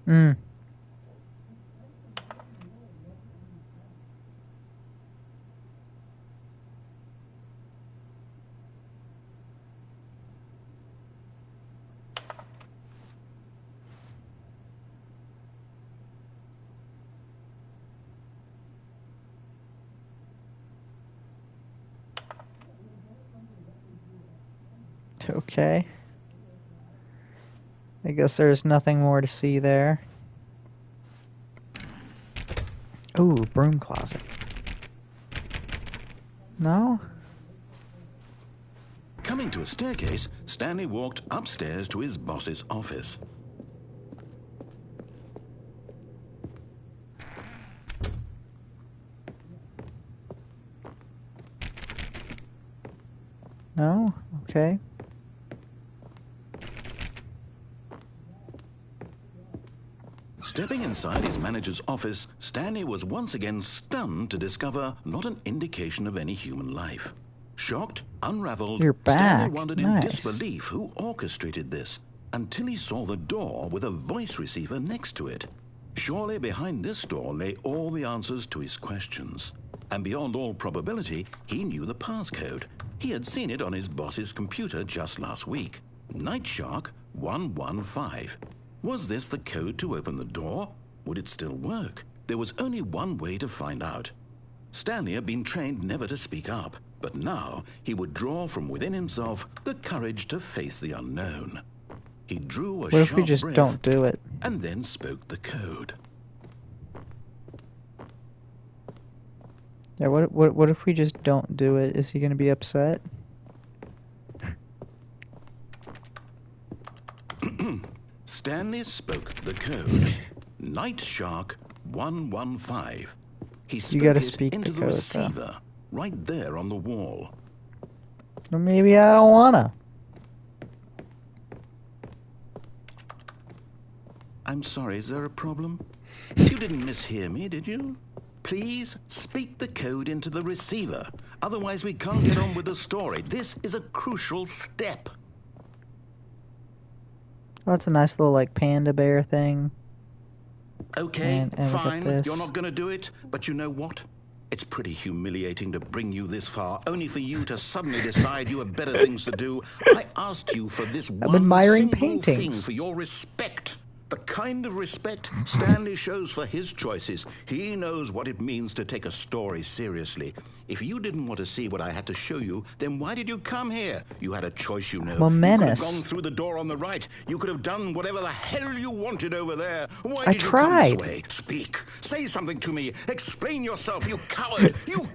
Hmm. Okay. I guess there's nothing more to see there. Ooh, broom closet. No? Coming to a staircase, Stanley walked upstairs to his boss's office. No? Okay. Stepping inside his manager's office, Stanley was once again stunned to discover not an indication of any human life. Shocked, unraveled, You're back. Stanley wondered in Nice. disbelief who orchestrated this, until he saw the door with a voice receiver next to it. Surely behind this door lay all the answers to his questions. And beyond all probability, he knew the passcode. He had seen it on his boss's computer just last week. Night Shark 115. Was this the code to open the door? Would it still work? There was only one way to find out. Stanley had been trained never to speak up, but now he would draw from within himself the courage to face the unknown. He drew a What if we sharp just breath don't do it? and then spoke the code. Yeah, what if we just don't do it? Is he gonna be upset? Stanley spoke the code. Night Shark 115. He spoke gotta it speak into the the code, receiver, right there on the wall. Or maybe I don't wanna. I'm sorry, is there a problem? You didn't mishear me, did you? Please speak the code into the receiver. Otherwise, we can't get on with the story. This is a crucial step. Oh, that's a nice little, like, panda bear thing. Okay, And we got fine. this. You're not going to do it. But you know what? It's pretty humiliating to bring you this far, only for you to suddenly decide you have better things to do. I asked you for this one admiring single thing paintings. for your respect. The kind of respect Stanley shows for his choices. He knows what it means to take a story seriously. If you didn't want to see what I had to show you, then why did you come here? You had a choice, you know. I'm a menace. You could have gone through the door on the right. You could have done whatever the hell you wanted over there. Why I did tried. you come this way? Speak. Say something to me. Explain yourself, you coward. You...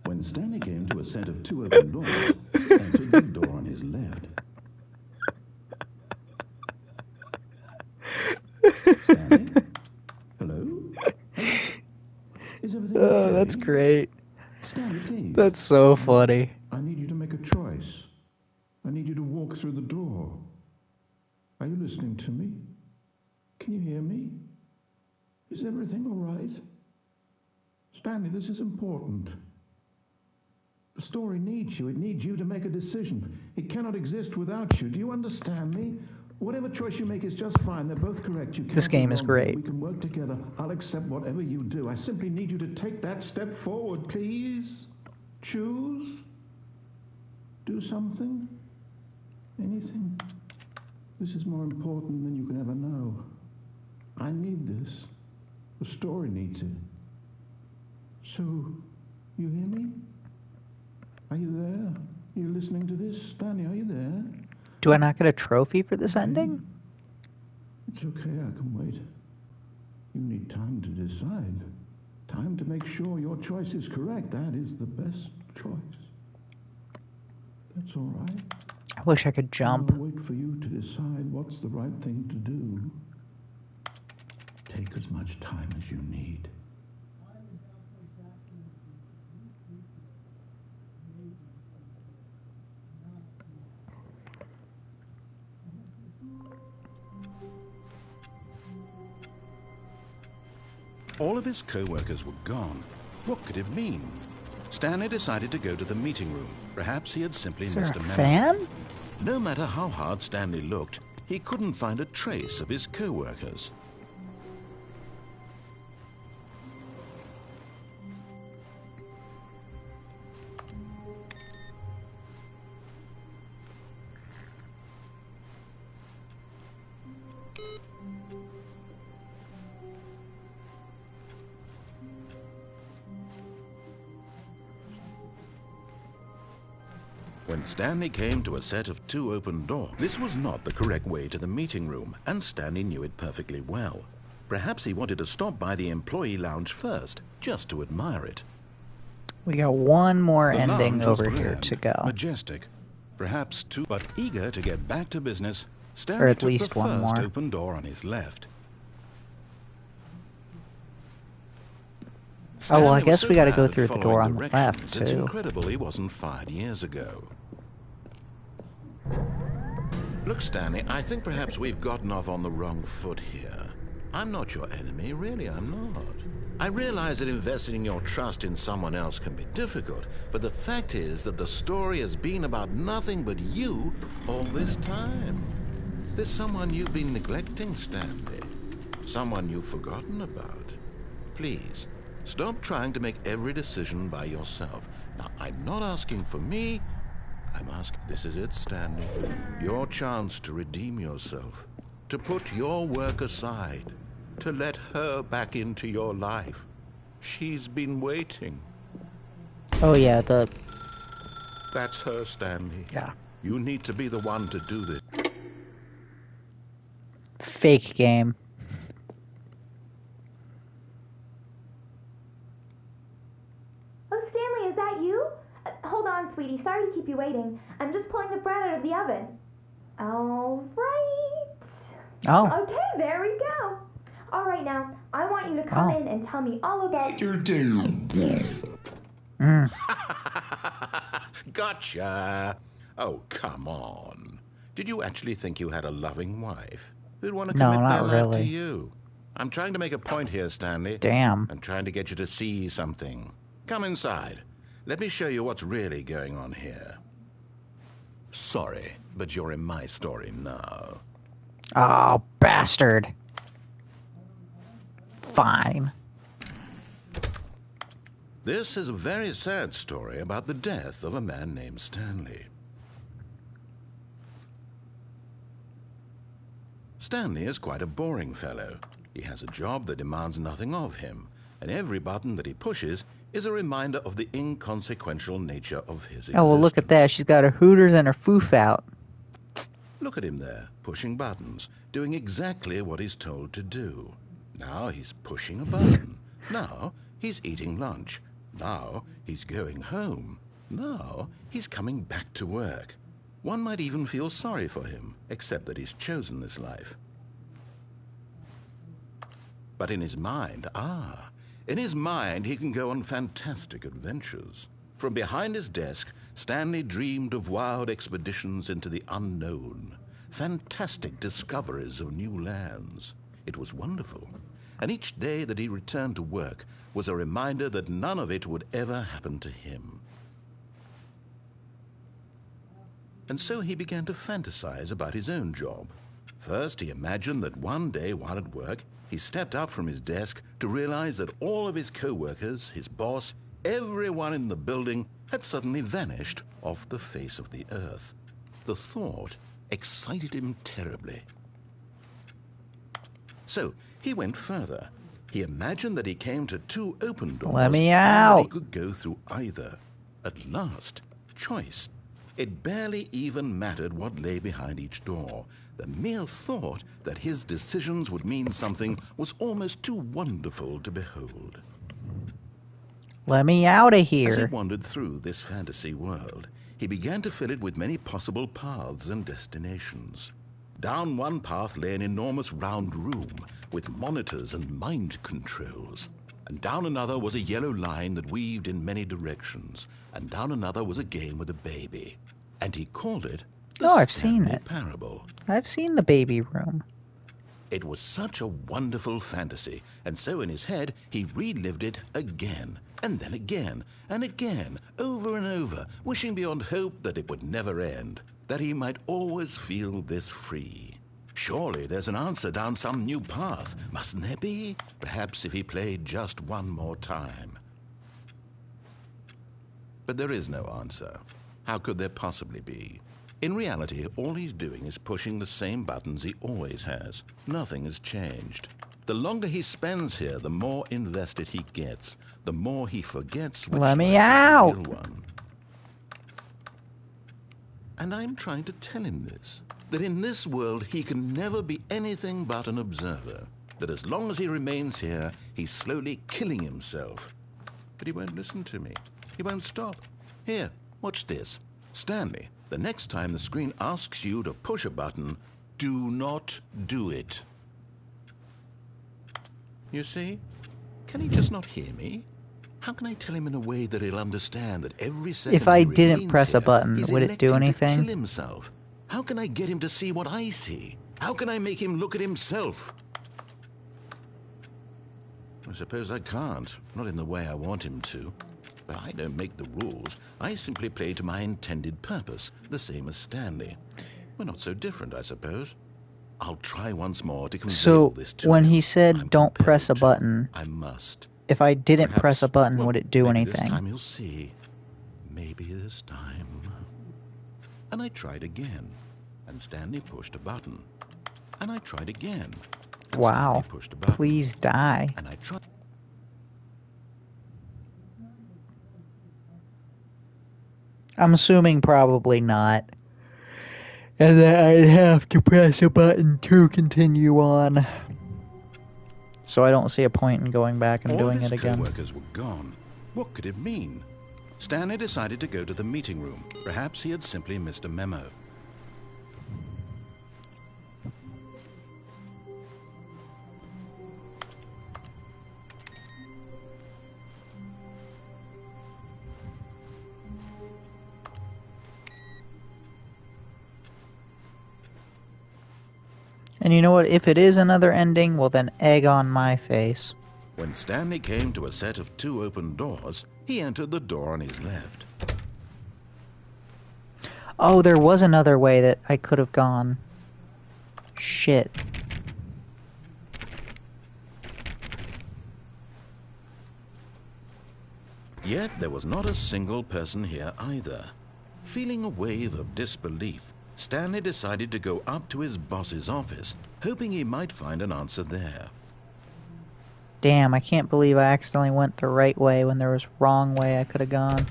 When Stanley came to a set of 2 open doors, entered the door on his left. Stanley? Hello? Is everything okay? Oh, that's great. Stanley, please. That's so funny. I need you to make a choice. I need you to walk through the door. Are you listening to me? Can you hear me? Is everything all right? Stanley, this is important. The story needs you. It needs you to make a decision. It cannot exist without you. Do you understand me? Whatever choice you make is just fine. They're both correct. You can't This game be is wrong. great. We can work together. I'll accept whatever you do. I simply need you to take that step forward, please. Choose. Do something. Anything. This is more important than you can ever know. I need this. The story needs it. So, you hear me? Are you there? Are you listening to this? Stanley, are you there? Do I not get a trophy for this ending? It's okay, I can wait. You need time to decide. Time to make sure your choice is correct. That is the best choice. That's all right. I wish I could jump. I'll wait for you to decide what's the right thing to do. Take as much time as you need. All of his co-workers were gone. What could it mean? Stanley decided to go to the meeting room. Perhaps he had simply Is there missed a a memo. fan? No matter how hard Stanley looked, he couldn't find a trace of his co-workers. When Stanley came to a set of 2 open doors, this was not the correct way to the meeting room, and Stanley knew it perfectly well. Perhaps he wanted to stop by the employee lounge first, just to admire it. We got one more The ending lounge was over here grand, to go. majestic, perhaps too, but eager to get back to business, Or Stanley at took least the one first more. open door on his left. Oh, well, I Stanley was guess so we gotta bad go at through the door following on the left, directions, It's too. incredible he wasn't 5 years ago. Look, Stanley, I think perhaps we've gotten off on the wrong foot here. I'm not your enemy, really, I'm not. I realize that investing your trust in someone else can be difficult, but the fact is that the story has been about nothing but you all this time. There's someone you've been neglecting, Stanley. Someone you've forgotten about. Please, stop trying to make every decision by yourself. Now, I'm not asking for me. I'm asking, this is it, Stanley. Your chance to redeem yourself. To put your work aside. To let her back into your life. She's been waiting. Oh yeah, That's her, Stanley. yeah. You need to be the one to do this. Fake game. Oh, Stanley, is that you? Hold on, sweetie. Sorry to keep you waiting. I'm just pulling the bread out of the oven. All right. Oh. Okay, there we go. All right, now, I want you to come in and tell me all about your day. Gotcha. Oh, come on. Did you actually think you had a loving wife who'd want to No, commit their not life to really. you? I'm trying to make a point here, Stanley. Damn. I'm trying to get you to see something. Come inside. Let me show you what's really going on here. Sorry, but you're in my story now. Oh, bastard. Fine. This is a very sad story about the death of a man named Stanley. Stanley is quite a boring fellow. He has a job that demands nothing of him, and every button that he pushes is a reminder of the inconsequential nature of his existence. Oh, well, look at that. She's got her hooters and her foof out. Look at him there, pushing buttons, doing exactly what he's told to do. Now he's pushing a button. Now he's eating lunch. Now he's going home. Now he's coming back to work. One might even feel sorry for him, except that he's chosen this life. But in his mind, in his mind he can go on fantastic adventures. From behind his desk, Stanley dreamed of wild expeditions into the unknown, fantastic discoveries of new lands. It was wonderful, and each day that he returned to work was a reminder that none of it would ever happen to him. And so he began to fantasize about his own job. First, he imagined that one day while at work, he stepped up from his desk to realize that all of his co-workers, his boss, everyone in the building had suddenly vanished off the face of the earth. The thought excited him terribly. So he went further. He imagined that he came to two open doors. Let me And out. that he could go through either. At last, choice. It barely even mattered what lay behind each door. The mere thought that his decisions would mean something was almost too wonderful to behold. Let me out of As he here. wandered through this fantasy world, he began to fill it with many possible paths and destinations. Down one path lay an enormous round room with monitors and mind controls. And down another was a yellow line that weaved in many directions. And down another was a game with a baby. And he called it the Oh, I've seen Stanley it. Parable. I've seen the baby room. It was such a wonderful fantasy, and so in his head he relived it again, and then again, and again, over and over, wishing beyond hope that it would never end, that he might always feel this free. Surely there's an answer down some new path, mustn't there be? Perhaps if he played just one more time. But there is no answer. How could there possibly be? In reality, all he's doing is pushing the same buttons he always has. Nothing has changed. The longer he spends here, the more invested he gets, the more he forgets which Let me life is out. the real one. And I'm trying to tell him this, that in this world he can never be anything but an observer, that as long as he remains here, he's slowly killing himself. But he won't listen to me. He won't stop. Here, watch this. Stanley, the next time the screen asks you to push a button, do not do it. You see? Can he just not hear me? How can I tell him in a way that he'll understand that every second If I he didn't remains press a here, button, he's would it do electing to anything? kill himself? How can I get him to see what I see? How can I make him look at himself? I suppose I can't, not in the way I want him to. But I don't make the rules. I simply play to my intended purpose, the same as Stanley. We're not so different, I suppose. I'll try once more to convey all So, this to when him. he said, I'm don't press a compelled to. button, I must. if I didn't Perhaps- press a button, well, would it do maybe anything? This time he'll see. Maybe this time. And I tried again, and Stanley pushed a button. And I tried again. And Wow. Stanley pushed a button. Please die. And I tried. I'm assuming probably not. And that I'd have to press a button to continue on. So I don't see a point in going back and All doing of his it again. co-workers were gone. What could it mean? Stanley decided to go to the meeting room. Perhaps he had simply missed a memo. And you know what? If it is another ending, well then egg on my face. When Stanley came to a set of two open doors, he entered the door on his left. Oh, there was another way that I could have gone. Shit. Yet there was not a single person here either. Feeling a wave of disbelief, Stanley decided to go up to his boss's office, hoping he might find an answer there. Damn, I can't believe I accidentally went the right way when there was wrong way I could have gone.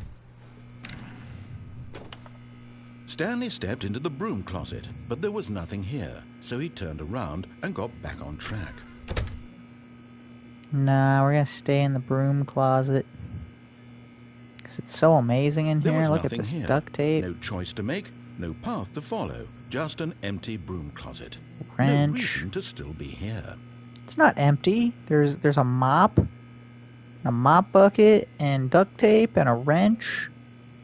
Stanley stepped into the broom closet, but there was nothing here, so he turned around and got back on track. Nah, we're gonna stay in the broom closet. Because it's so amazing in here. Look at this duct tape. No choice to make, no path to follow, just an empty broom closet. Wrench. No reason to still be here. It's not empty. There's a mop, a mop bucket, and duct tape, and a wrench.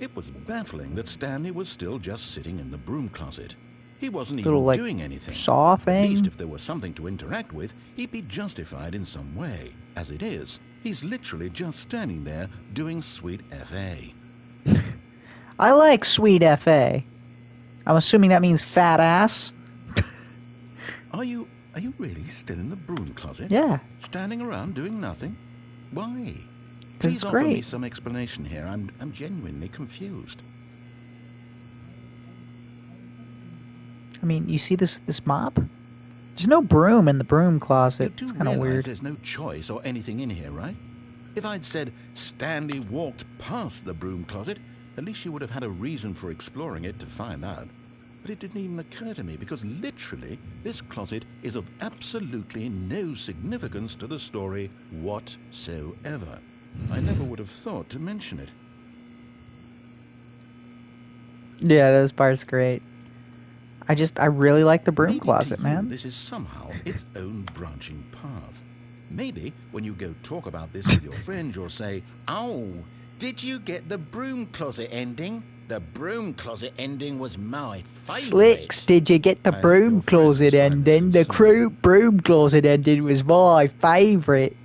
It was baffling that Stanley was still just sitting in the broom closet. He wasn't Little, even doing anything. Saw thing. At least if there was something to interact with, he'd be justified in some way. As it is, he's literally just standing there doing sweet FA. I like sweet FA. I'm assuming that means fat ass. Are you really still in the broom closet? Yeah. Standing around doing nothing? Why? Please Please offer me some explanation here. I'm genuinely confused. I mean, you see this mop? There's no broom in the broom closet. You It's do kind of realize weird. there's no choice or anything in here, right? If I'd said Stanley walked past the broom closet, at least you would have had a reason for exploring it to find out. But it didn't even occur to me because literally this closet is of absolutely no significance to the story whatsoever. I never would have thought to mention it. Yeah, this part's great. I really like the broom Maybe closet, to you, man. this is somehow its own branching path. Maybe when you go talk about this with your friends, you'll say, "Oh, did you get the broom closet ending? The broom closet ending was my favorite." Slicks, did you get the broom closet ending? The broom closet ending was my favorite.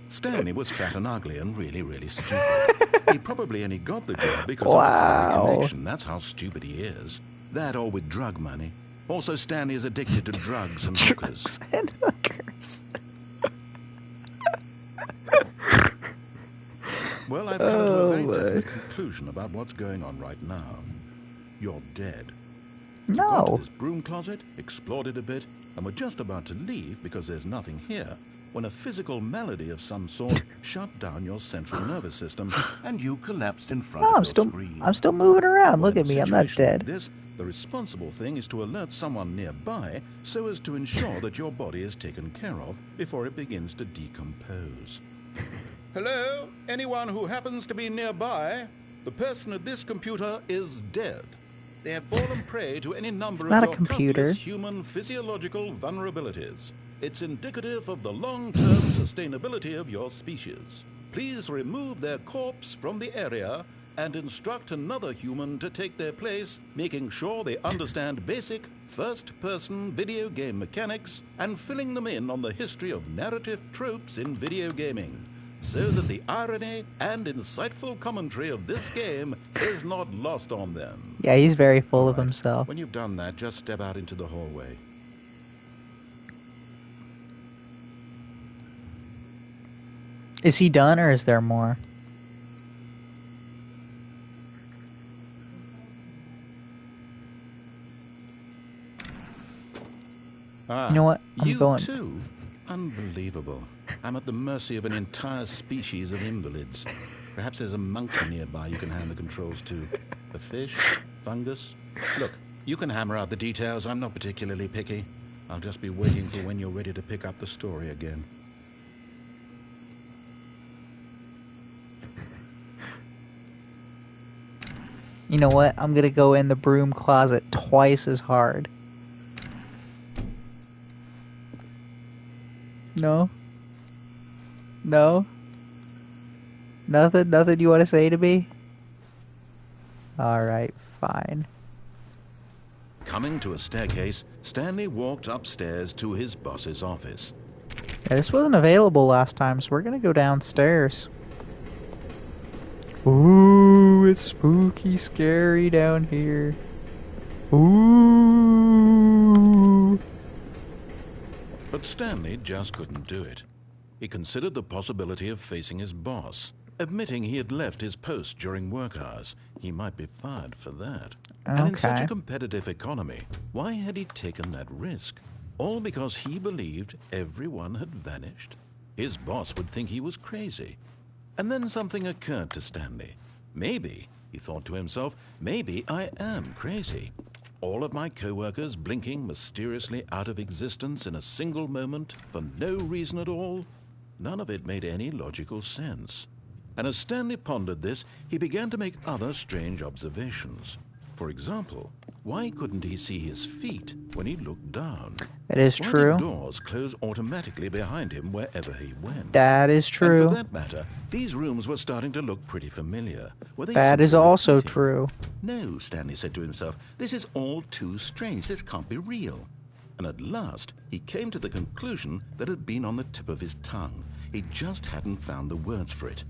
Stanley was fat and ugly and really, really stupid. He probably only got the job because of a Wow. family connection. That's how stupid he is. That or with drug money. Also, Stanley is addicted to drugs and hookers. And hookers. Well, I've come to a very definite conclusion about what's going on right now. You're dead. You got to No. this broom closet, explored it a bit, and were just about to leave because there's nothing here, when a physical malady of some sort shut down your central nervous system and you collapsed in front No, of your screen. I'm still moving around. Well, Look in at a me. I'm not situation like dead. this, the responsible thing is to alert someone nearby so as to ensure that your body is taken care of before it begins to decompose. Hello? Anyone who happens to be nearby? The person at this computer is dead. They have fallen prey to any number It's not of a your computer. countless human physiological vulnerabilities. It's indicative of the long-term sustainability of your species. Please remove their corpse from the area and instruct another human to take their place, making sure they understand basic first-person video game mechanics and filling them in on the history of narrative tropes in video gaming, so that the irony and insightful commentary of this game is not lost on them. Yeah, he's very full All of right. himself. When you've done that, just step out into the hallway. Is he done or is there more? Ah, You know what? I'm you going. too? Unbelievable. I'm at the mercy of an entire species of invalids. Perhaps there's a monkey nearby you can hand the controls to. A fish? Fungus? Look, you can hammer out the details. I'm not particularly picky. I'll just be waiting for when you're ready to pick up the story again. You know what? I'm gonna go in the broom closet twice as hard. No? No? Nothing you want to say to me? Alright, fine. Coming to a staircase, Stanley walked upstairs to his boss's office. Yeah, this wasn't available last time, so we're gonna go downstairs. Ooh, it's spooky, scary down here. Ooh. But Stanley just couldn't do it. He considered the possibility of facing his boss. Admitting he had left his post during work hours, he might be fired for that. Okay. And in such a competitive economy, why had he taken that risk? All because he believed everyone had vanished? His boss would think he was crazy. And then something occurred to Stanley. Maybe, he thought to himself, maybe I am crazy. All of my co-workers blinking mysteriously out of existence in a single moment for no reason at all? None of it made any logical sense. And as Stanley pondered this, he began to make other strange observations. For example, why couldn't he see his feet when he looked down? That is true. Why did doors close automatically behind him wherever he went? That is true. And for that matter, these rooms were starting to look pretty familiar. Were they That is simply also repeating? true. No, Stanley said to himself, this is all too strange. This can't be real. And at last, he came to the conclusion that had been on the tip of his tongue. He just hadn't found the words for it.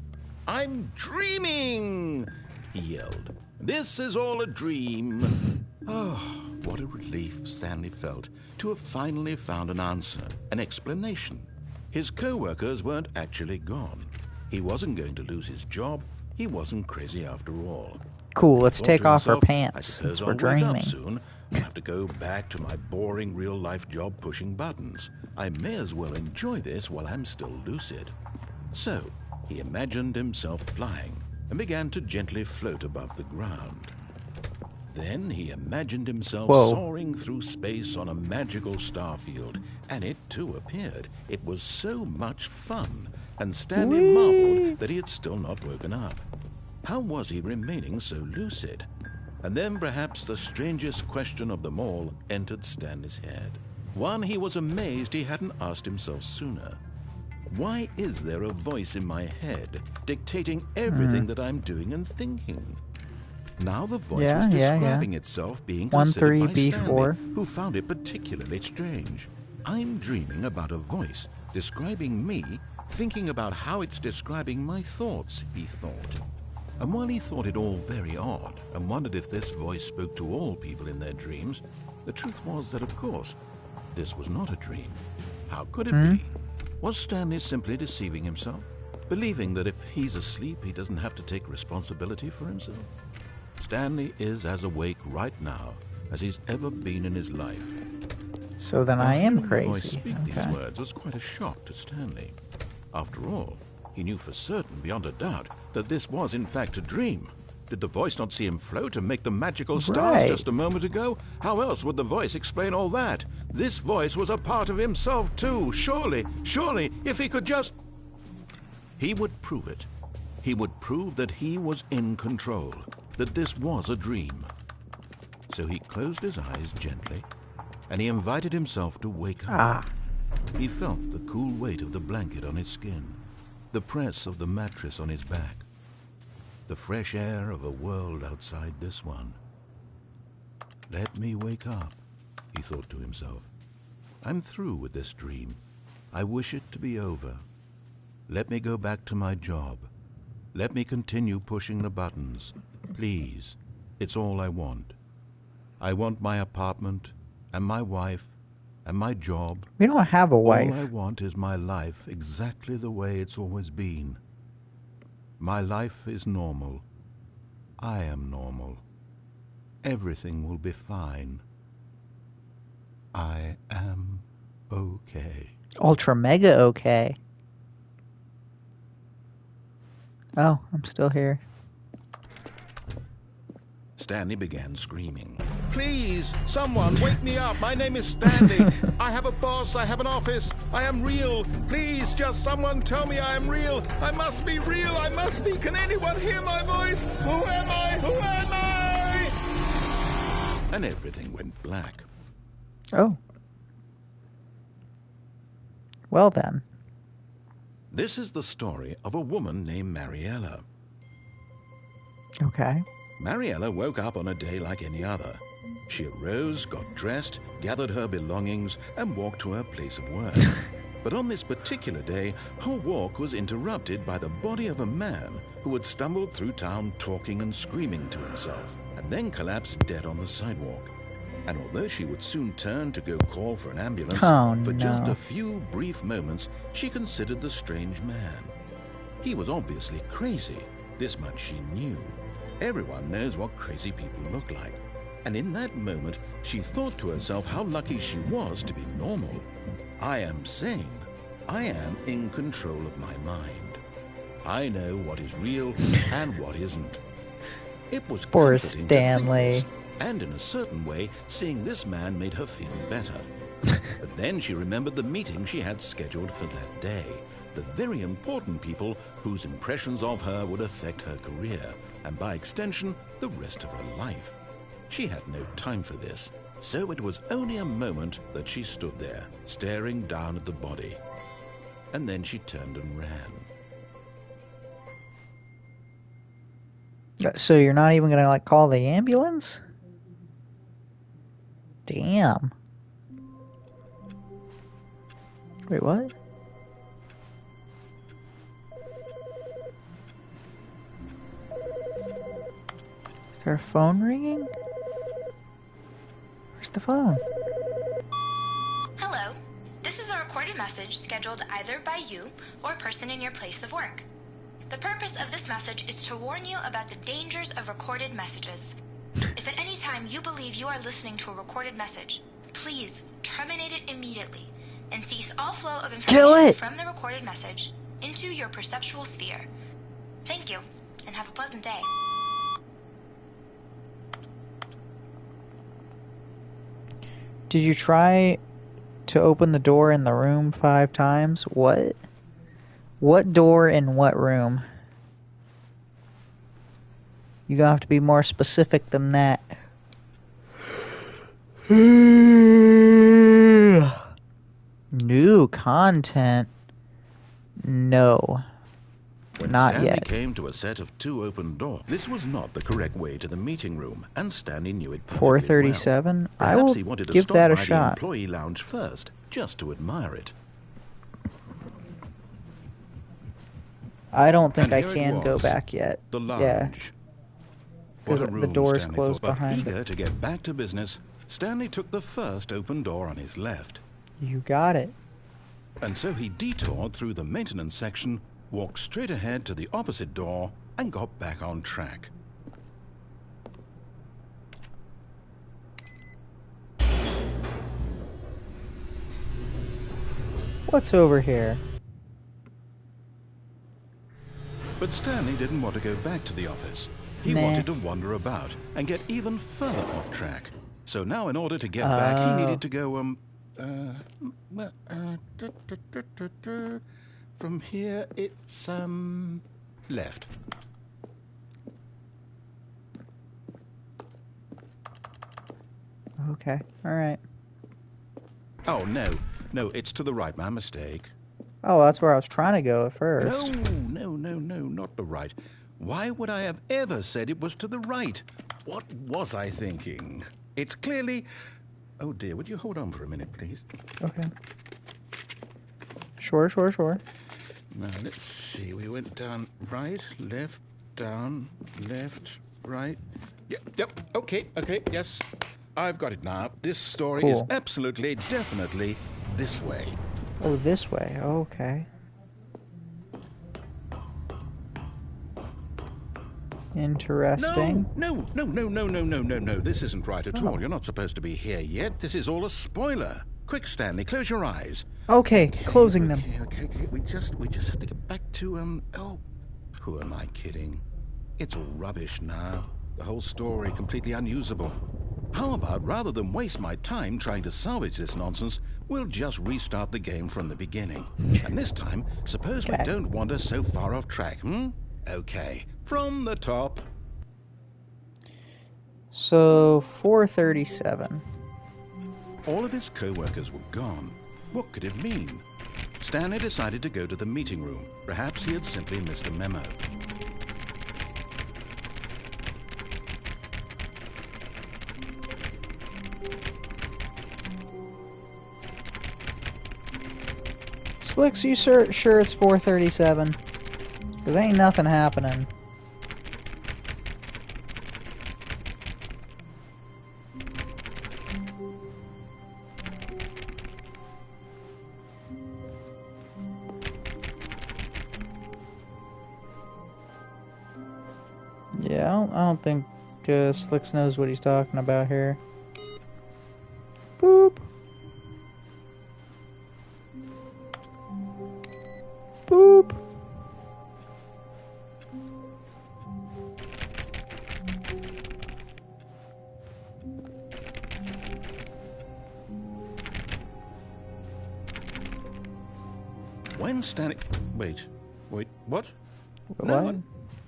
I'm dreaming, he yelled. This is all a dream. Oh, what a relief Stanley felt to have finally found an answer, an explanation. His co-workers weren't actually gone. He wasn't going to lose his job. He wasn't crazy after all. Cool, let's take off our himself, I pants suppose since we're I'll wake up dreaming. soon. I'll have to go back to my boring real-life job pushing buttons. I may as well enjoy this while I'm still lucid. So, he imagined himself flying and began to gently float above the ground. Then he imagined himself soaring through space on a magical starfield, and it too appeared. It was so much fun, and Stanley marveled that he had still not woken up. How was he remaining so lucid? And then perhaps the strangest question of them all entered Stanley's head. One he was amazed he hadn't asked himself sooner. Why is there a voice in my head dictating everything that I'm doing and thinking? Now the voice was describing itself being considered by Stanley, who found it particularly strange. I'm dreaming about a voice describing me, thinking about how it's describing my thoughts, he thought. And while he thought it all very odd and wondered if this voice spoke to all people in their dreams, the truth was that, of course, this was not a dream. How could it be? Was Stanley simply deceiving himself, believing that if he's asleep, he doesn't have to take responsibility for himself? Stanley is as awake right now as he's ever been in his life. So then I am The voice crazy. speak these words was quite a shock to Stanley. After all, he knew for certain, beyond a doubt, that this was in fact a dream. Did the voice not see him float and make the magical stars just a moment ago? How else would the voice explain all that? This voice was a part of himself too. Surely, if he could just... He would prove it. He would prove that he was in control, that this was a dream. So he closed his eyes gently, and he invited himself to wake up. He felt the cool weight of the blanket on his skin, the press of the mattress on his back, the fresh air of a world outside this one. Let me wake up, he thought to himself. I'm through with this dream. I wish it to be over. Let me go back to my job. Let me continue pushing the buttons. Please, it's all I want. I want my apartment, and my wife, and my job. We don't have a wife. All I want is my life exactly the way it's always been. My life is normal. I am normal. Everything will be fine. I am okay. Ultra mega okay. Oh, I'm still here. Stanley began screaming. Please, someone, wake me up. My name is Stanley. I have a boss. I have an office. I am real. Please, just someone tell me I am real. I must be real. I must be. Can anyone hear my voice? Who am I? Who am I? And everything went black. Oh. Well then. This is the story of a woman named Mariella. Okay. Mariella woke up on a day like any other. She arose, got dressed, gathered her belongings, and walked to her place of work. But on this particular day, her walk was interrupted by the body of a man who had stumbled through town talking and screaming to himself, and then collapsed dead on the sidewalk. And although she would soon turn to go call for an ambulance, for just a few brief moments, she considered the strange man. He was obviously crazy. This much she knew. Everyone knows what crazy people look like. And in that moment, she thought to herself how lucky she was to be normal. I am sane. I am in control of my mind. I know what is real and what isn't. It was Poor comforting Stanley. to think this, and in a certain way, seeing this man made her feel better. But then she remembered the meeting she had scheduled for that day. The very important people whose impressions of her would affect her career, and by extension, the rest of her life. She had no time for this, so it was only a moment that she stood there, staring down at the body. And then she turned and ran. So you're not even gonna, like, call the ambulance? Damn. Wait, what? Is there a phone ringing? Where's the phone? Hello. This is a recorded message scheduled either by you or a person in your place of work. The purpose of this message is to warn you about the dangers of recorded messages. If at any time you believe you are listening to a recorded message, please terminate it immediately and cease all flow of information from the recorded message into your perceptual sphere. Thank you, and have a pleasant day. Did you try to open the door in the room 5 times? What? What door in what room? You gotta have to be more specific than that. New content? No. When Not Stanley yet. came to a set of 2 open doors, this was not the correct way to the meeting room, and Stanley knew it perfectly 437? well. I Perhaps will he wanted to give stop that a by the shot. employee lounge first, just to admire it. I don't think And I here it can go was, back yet. The lounge. Yeah. What a 'Cause the room, door's Stanley closed thought. behind But eager to get back to business, Stanley took the first open door on his left. You got it. And so he detoured through the maintenance section, walked straight ahead to the opposite door, and got back on track. What's over here? But Stanley didn't want to go back to the office. He Nah. wanted to wander about and get even further off track. So now in order to get back, he needed to go, from here it's, left. Okay, alright. Oh, no, it's to the right, my mistake. Oh, that's where I was trying to go at first. No, not the right. Why would I have ever said it was to the right? What was I thinking? It's clearly... Oh dear, would you hold on for a minute, please? Okay. Sure. Now, let's see. We went down right, left, down, left, right. Yep, okay, yes. I've got it now. This story is Cool. absolutely, definitely this way. Oh, this way. Okay. Interesting. No. This isn't right at all. You're not supposed to be here yet. This is all a spoiler. Quick, Stanley, close your eyes. Okay, closing them. Okay. We just have to get back to, who am I kidding? It's all rubbish now. The whole story completely unusable. How about, rather than waste my time trying to salvage this nonsense, we'll just restart the game from the beginning. And this time, suppose we don't wander so far off track, Okay, from the top. So, 437. All of his co-workers were gone. What could it mean? Stanley decided to go to the meeting room. Perhaps he had simply missed a memo. Slicks, you sure it's 437? Because ain't nothing happening. Yeah, I don't think Slicks knows what he's talking about here. Boop. Boop. When Stanley... Wait, what? What?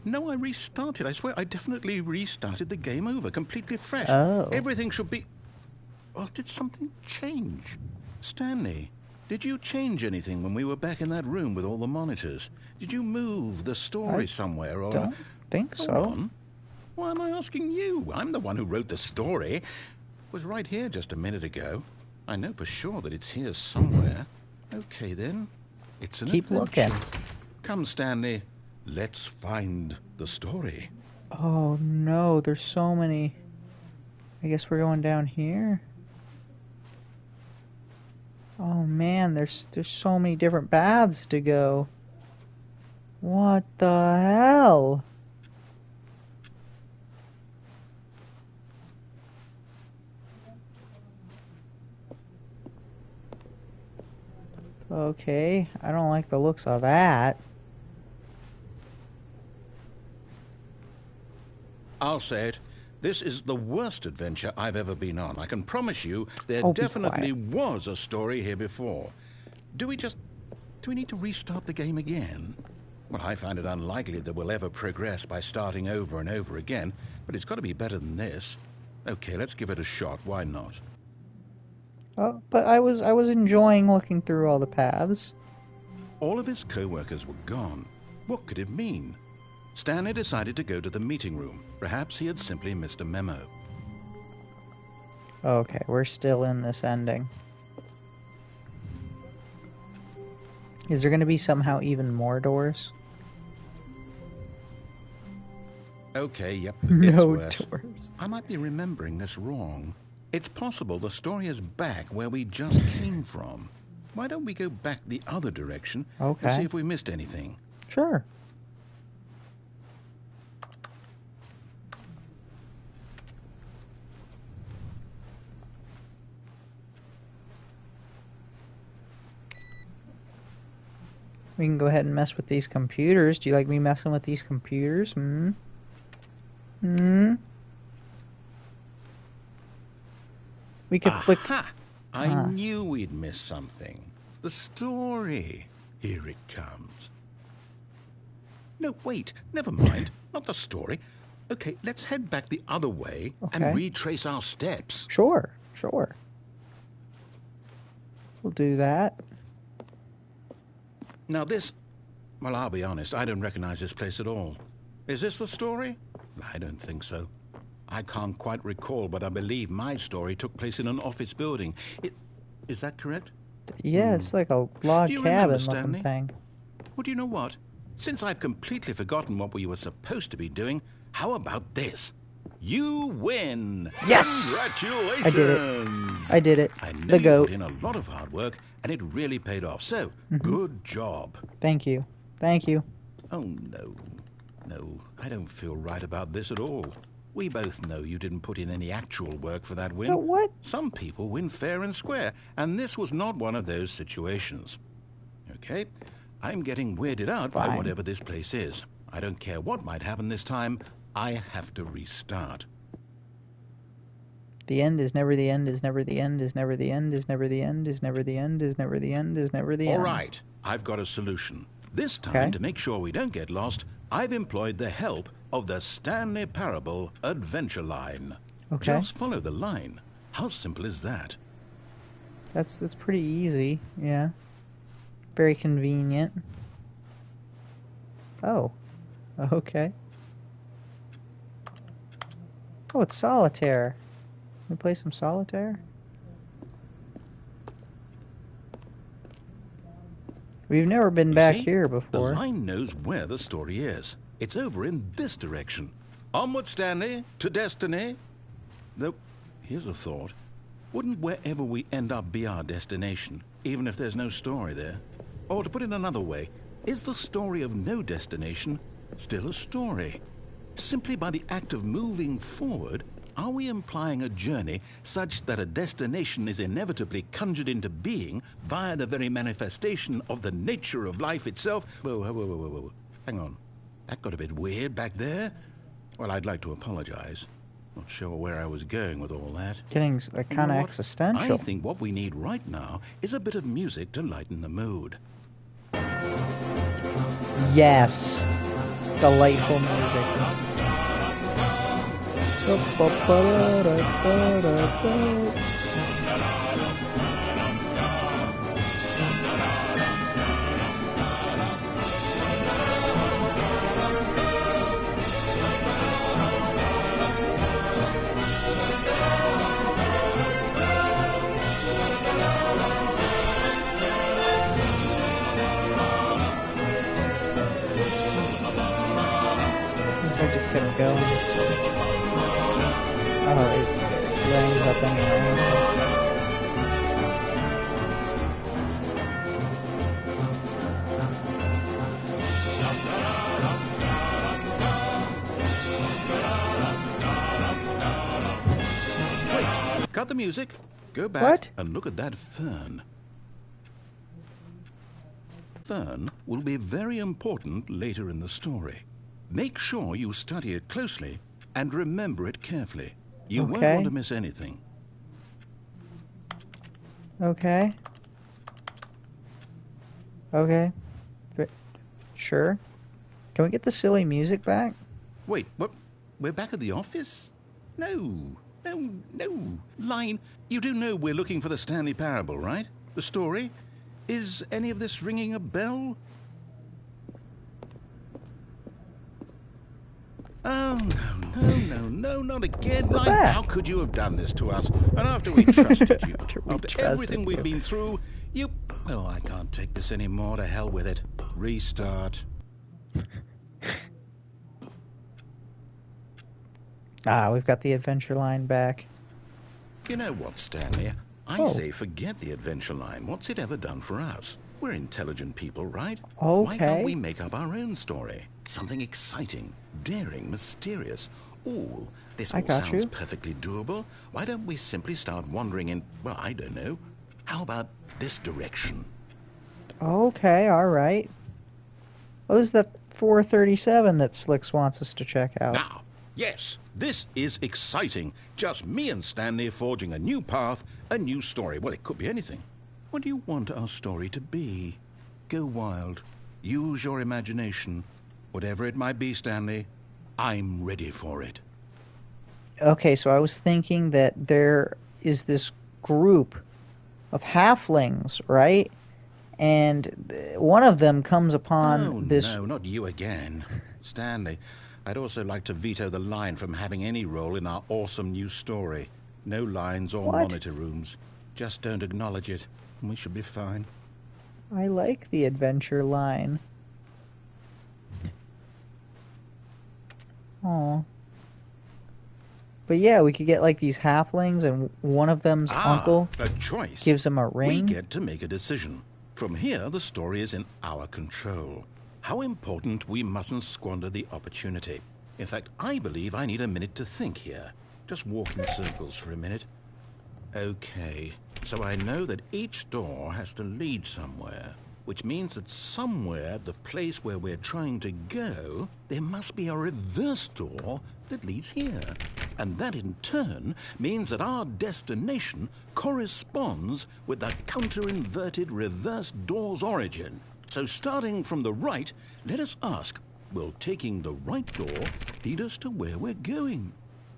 No, I restarted. I swear I definitely restarted the game over, completely fresh. Oh. Everything should be... Oh, did something change? Stanley, did you change anything when we were back in that room with all the monitors? Did you move the story somewhere, or... Don't think so. Hold on. Why am I asking you? I'm the one who wrote the story. It was right here just a minute ago. I know for sure that it's here somewhere. Okay, then. It's an Keep adventure. looking. Come, Stanley. Let's find the story. Oh no, there's so many. I guess we're going down here. Oh man, there's so many different paths to go. What the hell? Okay, I don't like the looks of that. I'll say it. This is the worst adventure I've ever been on. I can promise you there Oh, be definitely quiet. was a story here before. Do we need to restart the game again? Well, I find it unlikely that we'll ever progress by starting over and over again, but it's got to be better than this. Okay, let's give it a shot. Why not? Oh, but I was enjoying looking through all the paths. All of his co-workers were gone. What could it mean? Stanley decided to go to the meeting room. Perhaps he had simply missed a memo. Okay, we're still in this ending. Is there going to be somehow even more doors? Okay, yep, No it's worse. doors. I might be remembering this wrong. It's possible the story is back where we just came from. Why don't we go back the other direction and Okay. see if we missed anything? Sure. We can go ahead and mess with these computers. Do you like me messing with these computers? Hmm? Hmm? We could flick... Aha! I knew we'd missed something. The story. Here it comes. No, wait. Never mind. Not the story. Okay, let's head back the other way Okay. and retrace our steps. Sure, sure. We'll do that. Now this... Well, I'll be honest. I don't recognize this place at all. Is this the story? I don't think so. I can't quite recall, but I believe my story took place in an office building. Is that correct? Yeah, it's like a log Do you remember, cabin Stanley? looking thing. Well, do you know what? Since I've completely forgotten what we were supposed to be doing, how about this? You win! Yes! Congratulations! I did it. I did it. I know The you goat. put in a lot of hard work, and it really paid off. So, good job. Thank you. Thank you. Oh, no. No, I don't feel right about this at all. We both know you didn't put in any actual work for that win. But what? Some people win fair and square, and this was not one of those situations. Okay, I'm getting weirded out by Fine. whatever this place is. I don't care what might happen this time. I have to restart. The end is never the end, is never the end, is never the end, is never the end, is never the end, is never the end, is never the end. All right, I've got a solution. This time, Okay. to make sure we don't get lost, I've employed the help of the Stanley Parable Adventure Line. Okay. Just follow the line. How simple is that? That's pretty easy, yeah. Very convenient. Oh. Okay. Oh, it's solitaire. Can we play some solitaire? We've never been back See? here The before. line knows where the story is. It's over in this direction. Onward, Stanley, to destiny. Though, here's a thought. Wouldn't wherever we end up be our destination, even if there's no story there? Or to put it another way, is the story of no destination still a story? Simply by the act of moving forward, are we implying a journey such that a destination is inevitably conjured into being via the very manifestation of the nature of life itself? Whoa. Hang on. That got a bit weird back there. Well, I'd like to apologize. Not sure where I was going with all that. Getting kind of existential. I think what we need right now is a bit of music to lighten the mood. Yes. Delightful music. They're just gonna go. Oh, it rings up anyway. Wait, cut the music. Go back What? and look at that fern. Fern will be very important later in the story. Make sure you study it closely and remember it carefully. You won't want to miss anything. Okay. Okay. Sure. Can we get the silly music back? Wait, what? We're back at the office? No. Line, you do know we're looking for the Stanley Parable, right? The story? Is any of this ringing a bell? Oh, no, not again. Line, how could you have done this to us? And after we trusted you, after everything we've been through, you... Oh, I can't take this anymore. To hell with it. Restart. We've got the adventure line back. You know what, Stanley? I say forget the adventure line. What's it ever done for us? We're intelligent people, right? Okay. Why can't we make up our own story? Something exciting, daring, mysterious. Ooh, this all sounds perfectly doable. Why don't we simply start wandering in, well, I don't know. How about this direction? Okay, all right. Well, this is the 437 that Slicks wants us to check out. Now, yes, this is exciting. Just me and Stanley forging a new path, a new story. Well, it could be anything. What do you want our story to be? Go wild. Use your imagination. Whatever it might be, Stanley, I'm ready for it. Okay, so I was thinking that there is this group of halflings, right? And one of them comes upon this... No, not you again. Stanley, I'd also like to veto the line from having any role in our awesome new story. No lines or monitor rooms. Just don't acknowledge it, and we should be fine. I like the adventure line. Oh. But yeah, we could get like these halflings, and one of them's uncle a choice. Gives them a ring. We get to make a decision. From here, the story is in our control. How important we mustn't squander the opportunity. In fact, I believe I need a minute to think here. Just walk in circles for a minute. Okay, so I know that each door has to lead somewhere, which means that somewhere, the place where we're trying to go, there must be a reverse door that leads here. And that in turn means that our destination corresponds with the counter-inverted reverse door's origin. So starting from the right, let us ask, will taking the right door lead us to where we're going?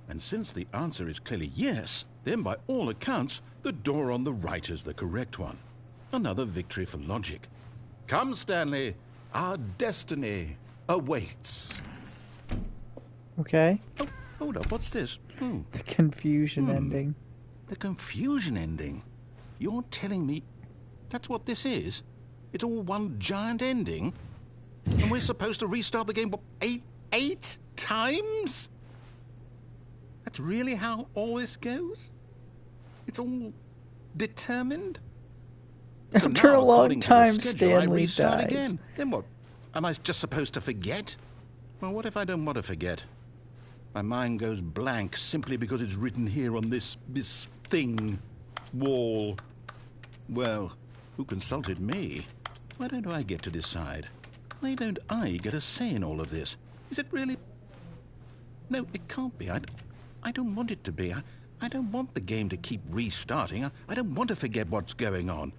And since the answer is clearly yes, then by all accounts, the door on the right is the correct one. Another victory for logic. Come, Stanley, our destiny awaits. Okay. Oh, hold up, what's this? The confusion ending. The confusion ending? You're telling me that's what this is? It's all one giant ending? And we're supposed to restart the game, what, eight times? That's really how all this goes? It's all determined? So After now, a long according to the time, schedule, I Stanley restart dies. again. Then what? Am I just supposed to forget? Well, what if I don't want to forget? My mind goes blank simply because it's written here on this thing, wall. Well, who consulted me? Why don't I get to decide? Why don't I get a say in all of this? Is it really... No, it can't be. I don't want it to be. I don't want the game to keep restarting. I don't want to forget what's going on.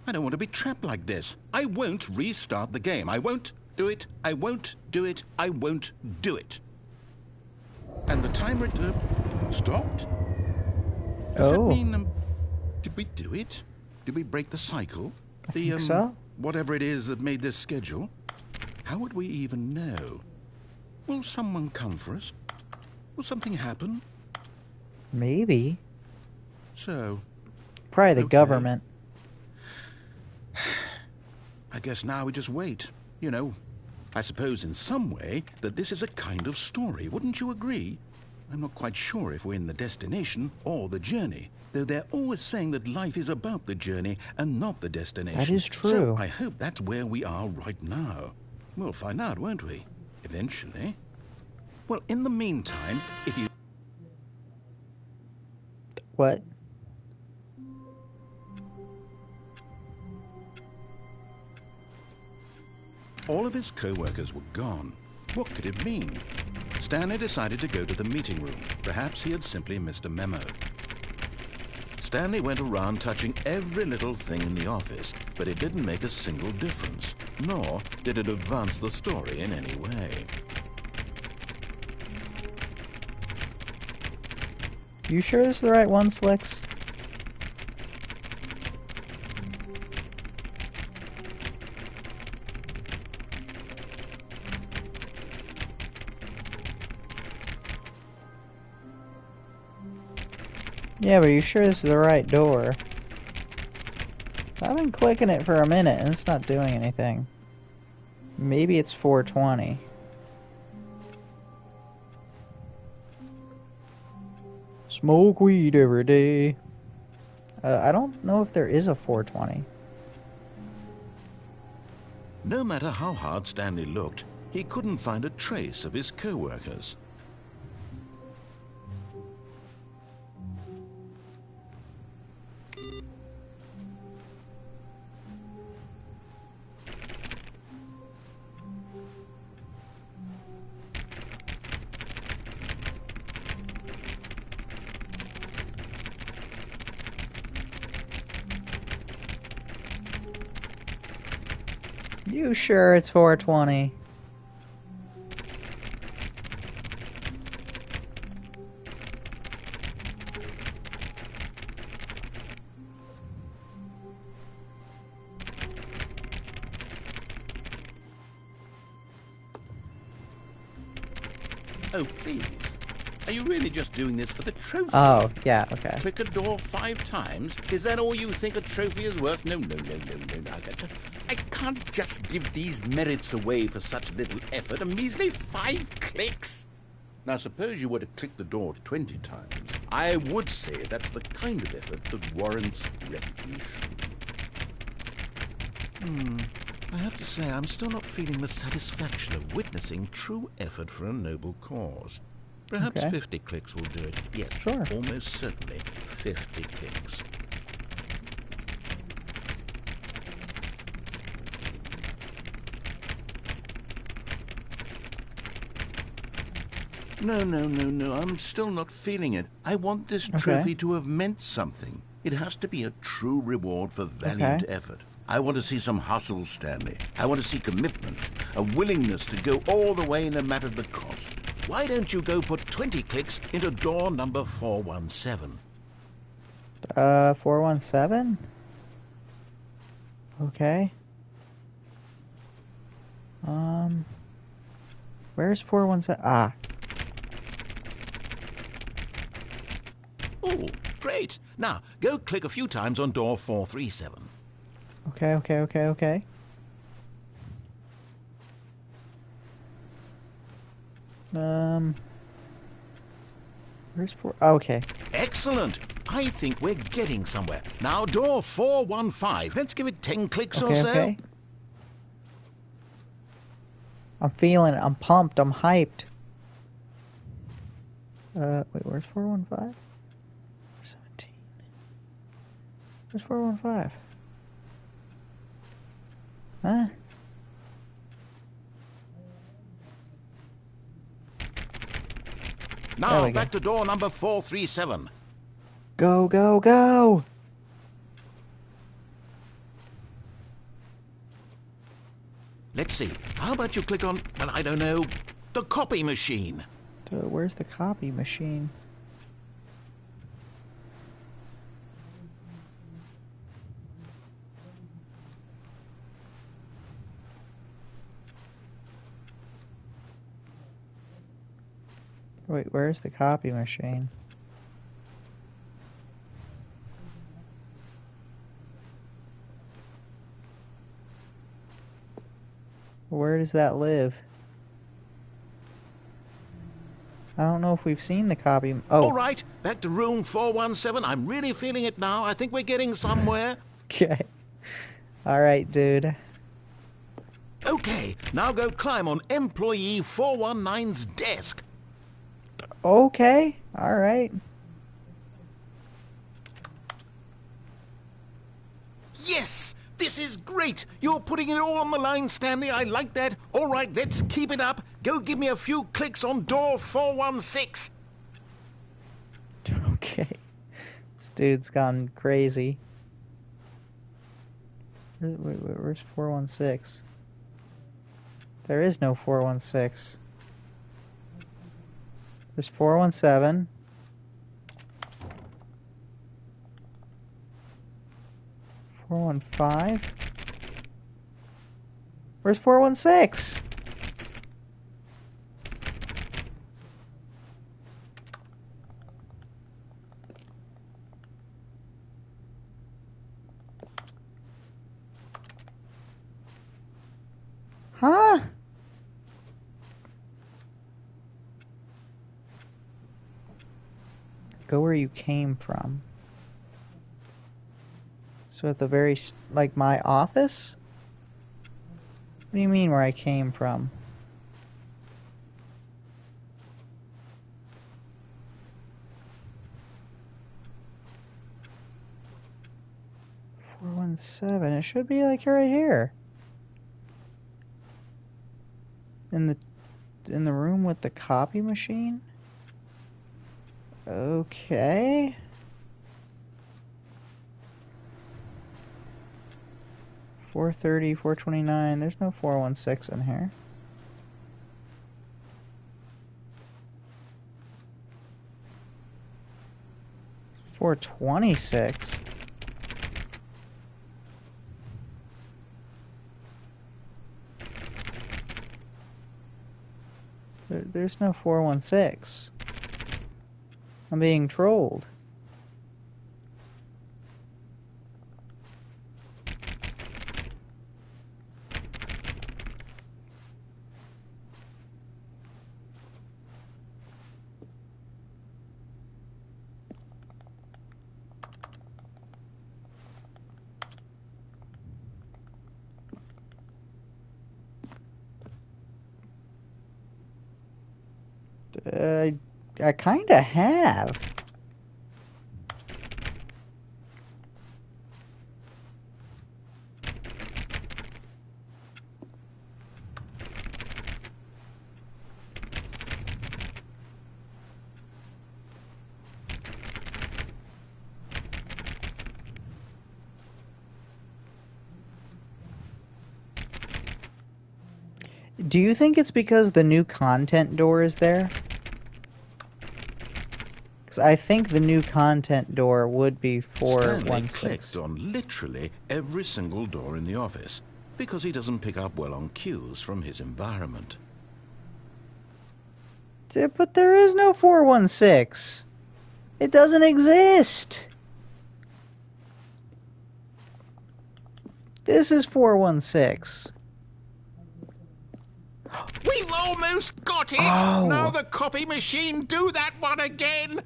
I don't want to be trapped like this. I won't restart the game. I won't do it. I won't do it. I won't do it. And the timer stopped? Does that mean... did we do it? Did we break the cycle? I think so. Whatever it is that made this schedule? How would we even know? Will someone come for us? Will something happen? Maybe. So... Probably the government. I guess now we just wait. You know, I suppose in some way that this is a kind of story. Wouldn't you agree? I'm not quite sure if we're in the destination or the journey, though they're always saying that life is about the journey and not the destination. That is true. So I hope that's where we are right now. We'll find out, won't we? Eventually. Well, in the meantime, if you... What? All of his co-workers were gone. What could it mean? Stanley decided to go to the meeting room. Perhaps he had simply missed a memo. Stanley went around touching every little thing in the office, but it didn't make a single difference, nor did it advance the story in any way. You sure this is the right one, Slicks? Yeah, but you sure this is the right door? I've been clicking it for a minute and it's not doing anything. Maybe it's 420. Smoke weed every day. I don't know if there is a 420. No matter how hard Stanley looked, he couldn't find a trace of his co-workers. You sure it's 420? Oh, please. Are you really just doing this for the trophy? Oh, yeah, okay. Click a door 5 times? Is that all you think a trophy is worth? No. I can't just give these merits away for such little effort. A measly 5 clicks. Now, suppose you were to click the door 20 times. I would say that's the kind of effort that warrants recognition. I have to say, I'm still not feeling the satisfaction of witnessing true effort for a noble cause. Perhaps Okay. 50 clicks will do it. Yes, Sure. almost certainly 50 clicks. No, I'm still not feeling it. I want this trophy to have meant something. It has to be a true reward for valiant effort. I want to see some hustle, Stanley. I want to see commitment, a willingness to go all the way no matter the cost. Why don't you go put 20 clicks into door number 417? 417? Okay. Where's 417? Ah. Oh, great. Now, go click a few times on door 437. Okay. Where's 4? Okay. Excellent. I think we're getting somewhere. Now, door 415. Let's give it 10 clicks or so. Okay. I'm feeling it. I'm pumped. I'm hyped. Wait, where's 415? 17. Where's 415? Huh? Now, back to door number 437. Go, go, go! Let's see. How about you click on, well, I don't know, the copy machine? Where's the copy machine? Wait, where's the copy machine? Where does that live? I don't know if we've seen the copy. Oh. All right, back to room 417. I'm really feeling it now. I think we're getting somewhere. Okay. All right, dude. Okay, now go climb on employee 419's desk. Okay, all right. Yes! This is great! You're putting it all on the line, Stanley. I like that. All right, let's keep it up. Go give me a few clicks on door 416. Okay. This dude's gone crazy. Where's 416? There is no 416. There's 417. $415? Where's 416? Huh? Go where you came from. So at the very, like, my office? What do you mean where I came from? It should be like right here. In the room with the copy machine? Okay. $430, $429. There's no 416 in here. $426. There's no 416. I'm being trolled. I kinda have. Do you think it's because the new content door is there? Because I think the new content door would be 416. Stanley clicked on literally every single door in the office because he doesn't pick up well on cues from his environment. But there is no 416. It doesn't exist. This is 416. We've almost got it! Oh. Now the copy machine, do that one again!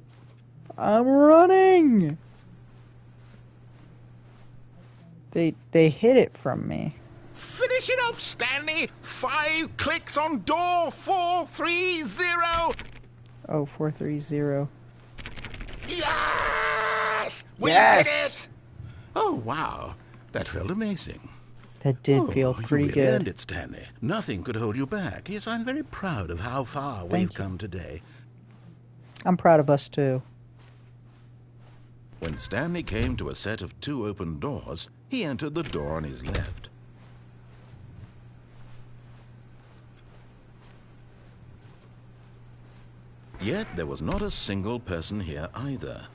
I'm running! They hid it from me. Finish it off, Stanley! 5 clicks on door 430! Oh, 430. Yes! We Yes! did it! Oh, wow. That felt amazing. That did feel pretty you really good. earned it, Stanley. Nothing could hold you back. Yes, I'm very proud of how far we've come today. I'm proud of us, too. When Stanley came to a set of 2 open doors, he entered the door on his left. Yet there was not a single person here either.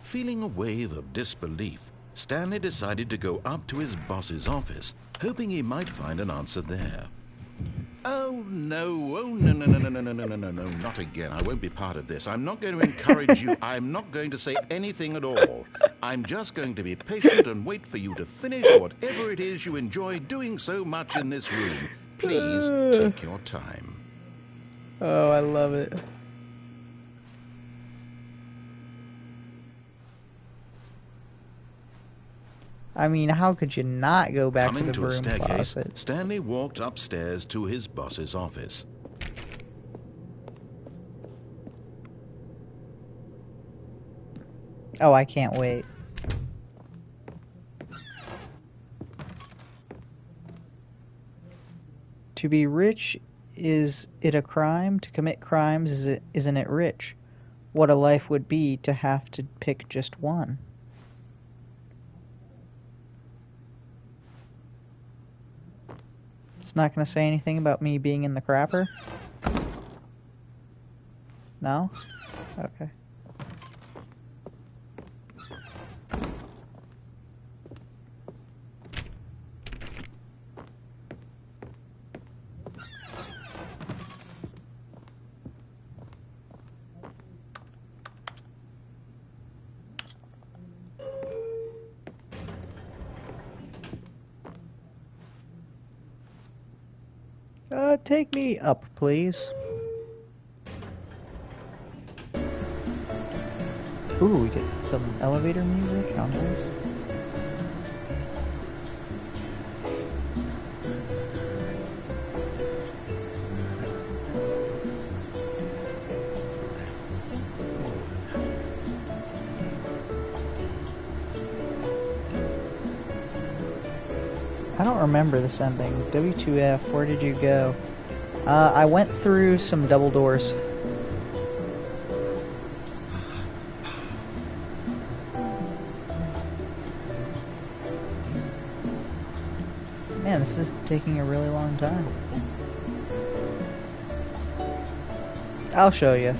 Feeling a wave of disbelief, Stanley decided to go up to his boss's office, hoping he might find an answer there. Oh, no. Oh, no, no, no, no, no, no, no, no, no, no, not again. I won't be part of this. I'm not going to encourage you. I'm not going to say anything at all. I'm just going to be patient and wait for you to finish whatever it is you enjoy doing so much in this room. Please take your time. Oh, I love it. I mean, how could you not go back to the broom Coming to a staircase, closet? Stanley walked upstairs to his boss's office. Oh, I can't wait. To be rich, is it a crime? To commit crimes, isn't it rich? What a life would be to have to pick just one. It's not going to say anything about me being in the crapper? No? Okay. Take me up, please. Ooh, we get some elevator music. How nice. I don't remember this ending. W2F, where did you go? I went through some double doors. Man, this is taking a really long time. I'll show you.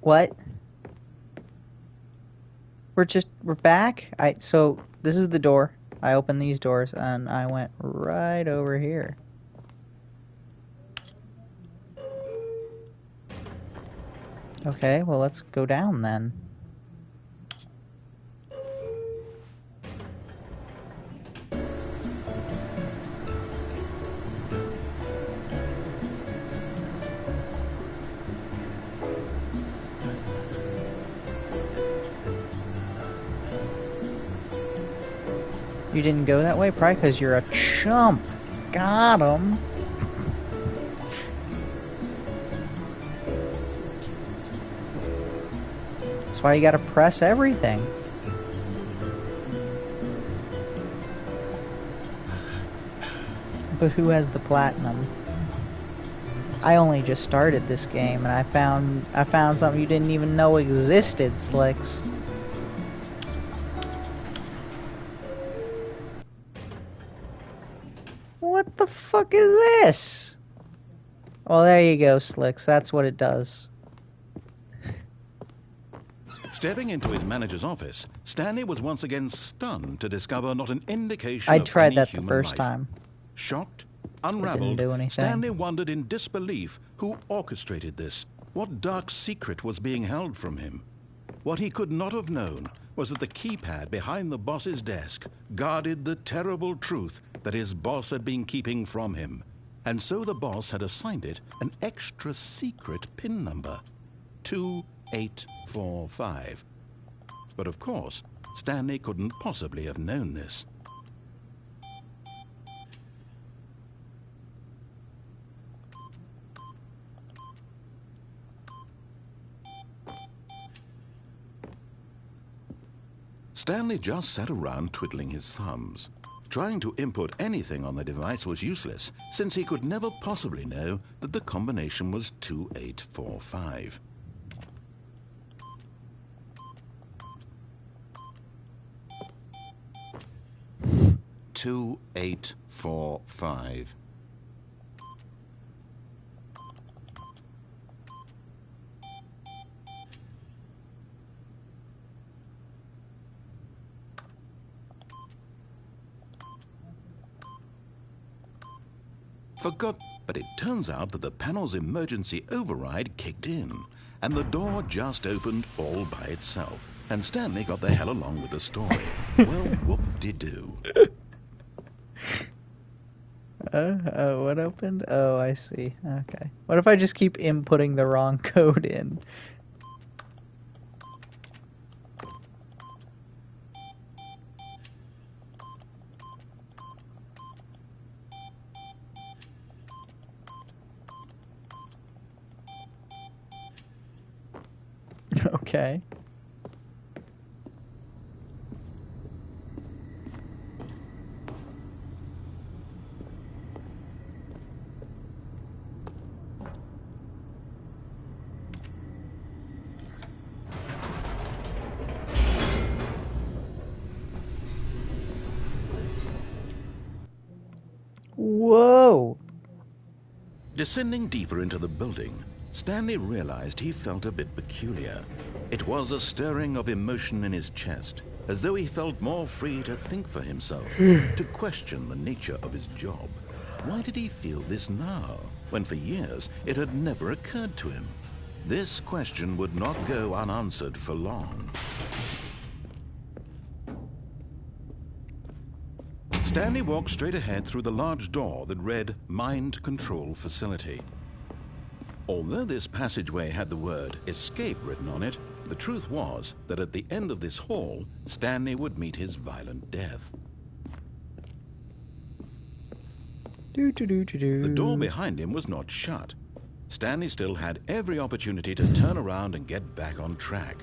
What? We're back? So this is the door. I opened these doors and I went right over here. Okay, well let's go down then. You didn't go that way? Probably because you're a chump. Got him. That's why you gotta press everything. But who has the platinum? I only just started this game and I found something you didn't even know existed, Slicks. What the fuck is this? Well, there you go, Slicks. That's what it does. Stepping into his manager's office, Stanley was once again stunned to discover not an indication I of tried any that the human first life. time. Shocked, It unraveled, didn't do anything. Stanley wondered in disbelief who orchestrated this. What dark secret was being held from him? What he could not have known was that the keypad behind the boss's desk guarded the terrible truth that his boss had been keeping from him. And so the boss had assigned it an extra secret PIN number, 2845. But of course, Stanley couldn't possibly have known this. Stanley just sat around twiddling his thumbs. Trying to input anything on the device was useless, since he could never possibly know that the combination was 2845. "2845. Forgot, but it turns out that the panel's emergency override kicked in, and the door just opened all by itself, and Stanley got the hell along with the story. Well, whoop-de-doo. What opened? Oh, I see. Okay. What if I just keep inputting the wrong code in? Okay. Whoa! Descending deeper into the building, Stanley realized he felt a bit peculiar. It was a stirring of emotion in his chest, as though he felt more free to think for himself, to question the nature of his job. Why did he feel this now, when for years it had never occurred to him? This question would not go unanswered for long. Stanley walked straight ahead through the large door that read Mind Control Facility. Although this passageway had the word escape written on it, the truth was that at the end of this hall, Stanley would meet his violent death. The door behind him was not shut. Stanley still had every opportunity to turn around and get back on track.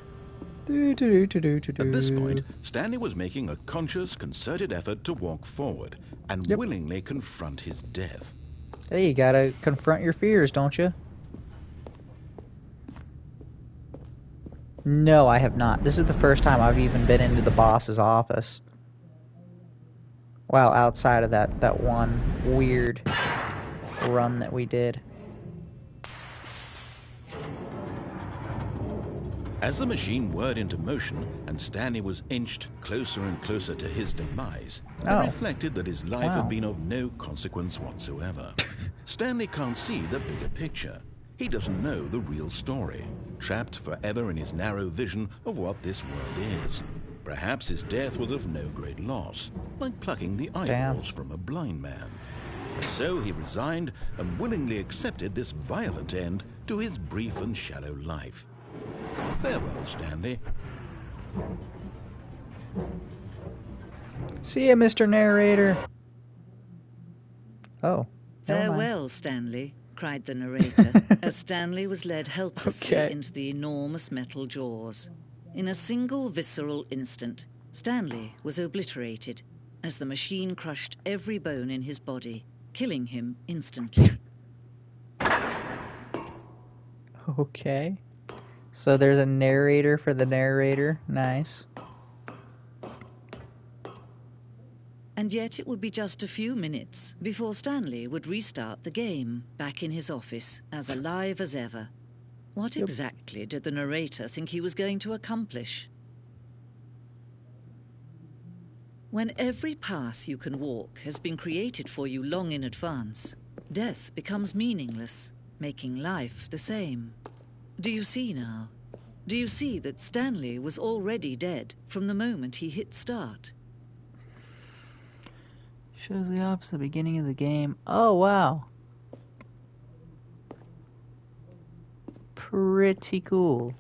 At this point, Stanley was making a conscious, concerted effort to walk forward and willingly confront his death. Hey, you gotta confront your fears, don't you? No, I have not. This is the first time I've even been into the boss's office. Well, outside of that one weird run that we did. As the machine whirred into motion and Stanley was inched closer and closer to his demise, he reflected that his life had been of no consequence whatsoever. Stanley can't see the bigger picture. He doesn't know the real story, trapped forever in his narrow vision of what this world is. Perhaps his death was of no great loss, like plucking the eyeballs from a blind man. And so he resigned and willingly accepted this violent end to his brief and shallow life. Farewell, Stanley. See ya, Mr. Narrator. Oh. Farewell, Stanley, cried the narrator, as Stanley was led helplessly into the enormous metal jaws. In a single visceral instant, Stanley was obliterated as the machine crushed every bone in his body, killing him instantly. Okay. So there's a narrator for the narrator. Nice. And yet it would be just a few minutes before Stanley would restart the game, back in his office, as alive as ever. What exactly did the narrator think he was going to accomplish? When every path you can walk has been created for you long in advance, death becomes meaningless, making life the same. Do you see now? Do you see that Stanley was already dead from the moment he hit start? Shows the ops at the beginning of the game. Oh, wow. Pretty cool.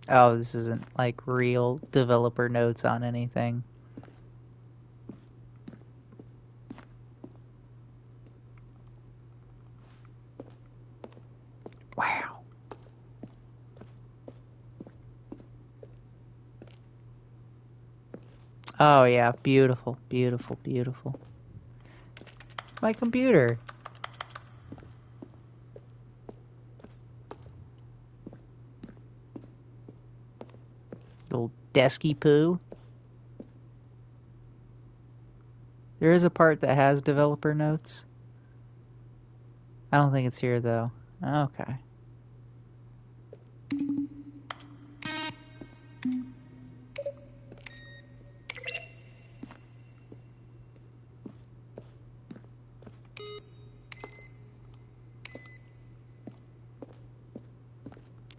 Oh, this isn't like real developer notes on anything. Wow. Oh yeah, beautiful, beautiful, beautiful. My computer. Little desky poo. There is a part that has developer notes. I don't think it's here though. Okay.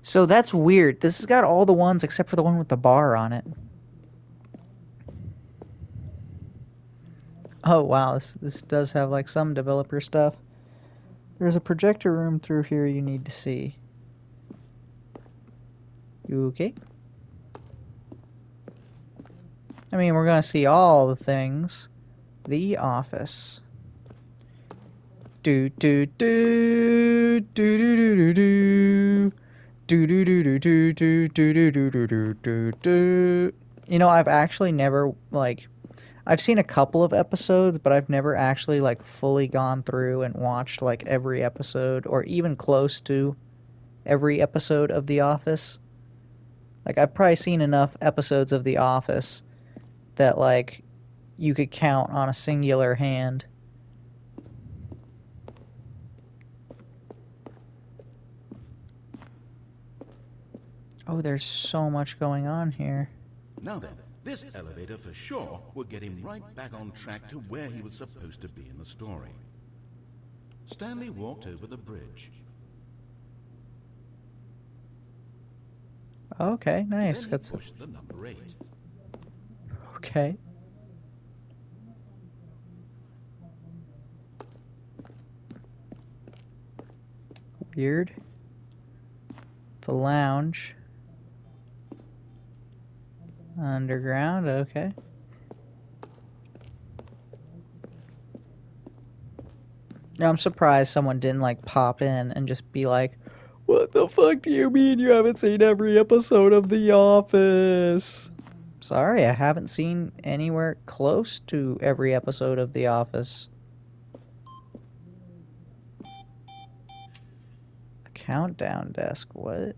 So that's weird. This has got all the ones except for the one with the bar on it. Oh wow, this does have like some developer stuff. There's a projector room through here you need to see. You okay? I mean, we're gonna see all the things. The office. Do do do do do do do do do do do do do do do do do do. You know, I've actually never like I've seen a couple of episodes, but I've never actually like fully gone through and watched like every episode or even close to every episode of The Office. Like I've probably seen enough episodes of The Office that like you could count on a singular hand. Oh, there's so much going on here. Now then, this elevator for sure would get him right back on track to where he was supposed to be in the story. Stanley walked over the bridge. Okay, nice. Then he pushed the number 8. Okay. Weird. The lounge. Underground, okay. Now I'm surprised someone didn't like pop in and just be like, "What the fuck do you mean you haven't seen every episode of The Office?" Sorry, I haven't seen anywhere close to every episode of The Office. A countdown desk, what?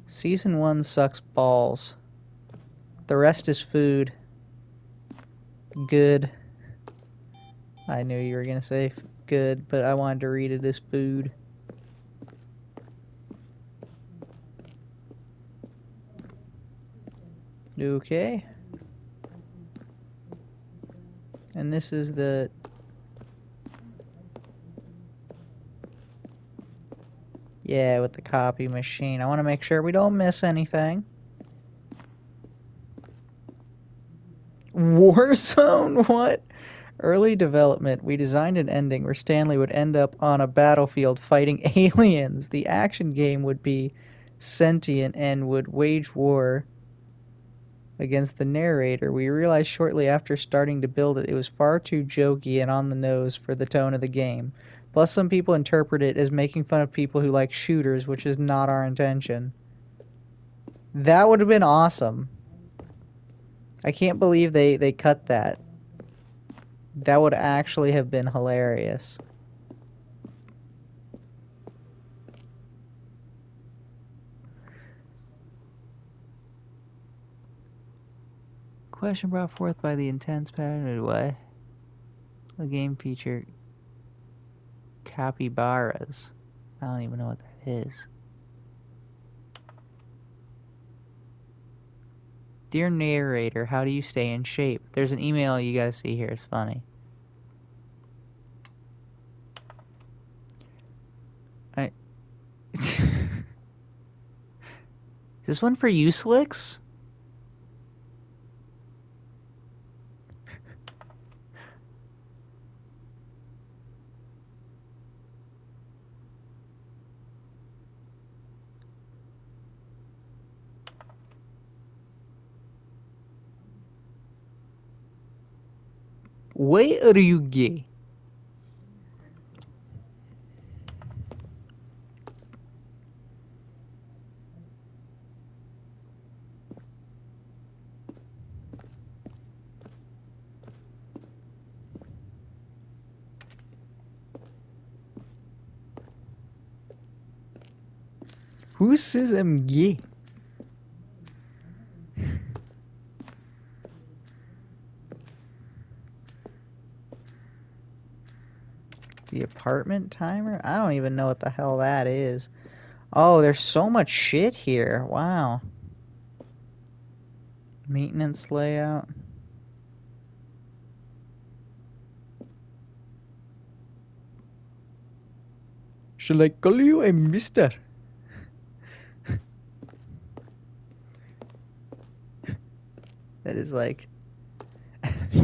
Season 1 sucks balls. The rest is food. Good. I knew you were gonna say good, but I wanted to read it as food. Okay. And this is the... Yeah, with the copy machine. I want to make sure we don't miss anything. Warzone? What? Early development. We designed an ending where Stanley would end up on a battlefield fighting aliens. The action game would be sentient and would wage war against the narrator. We realized shortly after starting to build it, it was far too jokey and on the nose for the tone of the game. Plus, some people interpret it as making fun of people who like shooters, which is not our intention. That would have been awesome. I can't believe they cut that. That would actually have been hilarious. Question brought forth by the intense pattern. What? The game feature capybaras. I don't even know what that is. Dear narrator, how do you stay in shape? There's an email you gotta see here. It's funny. this one for you, Slicks? Where are you gay? Who says I'm gay? The apartment timer? I don't even know what the hell that is. Oh, there's so much shit here. Wow. Maintenance layout. Shall I call you a mister? That is like...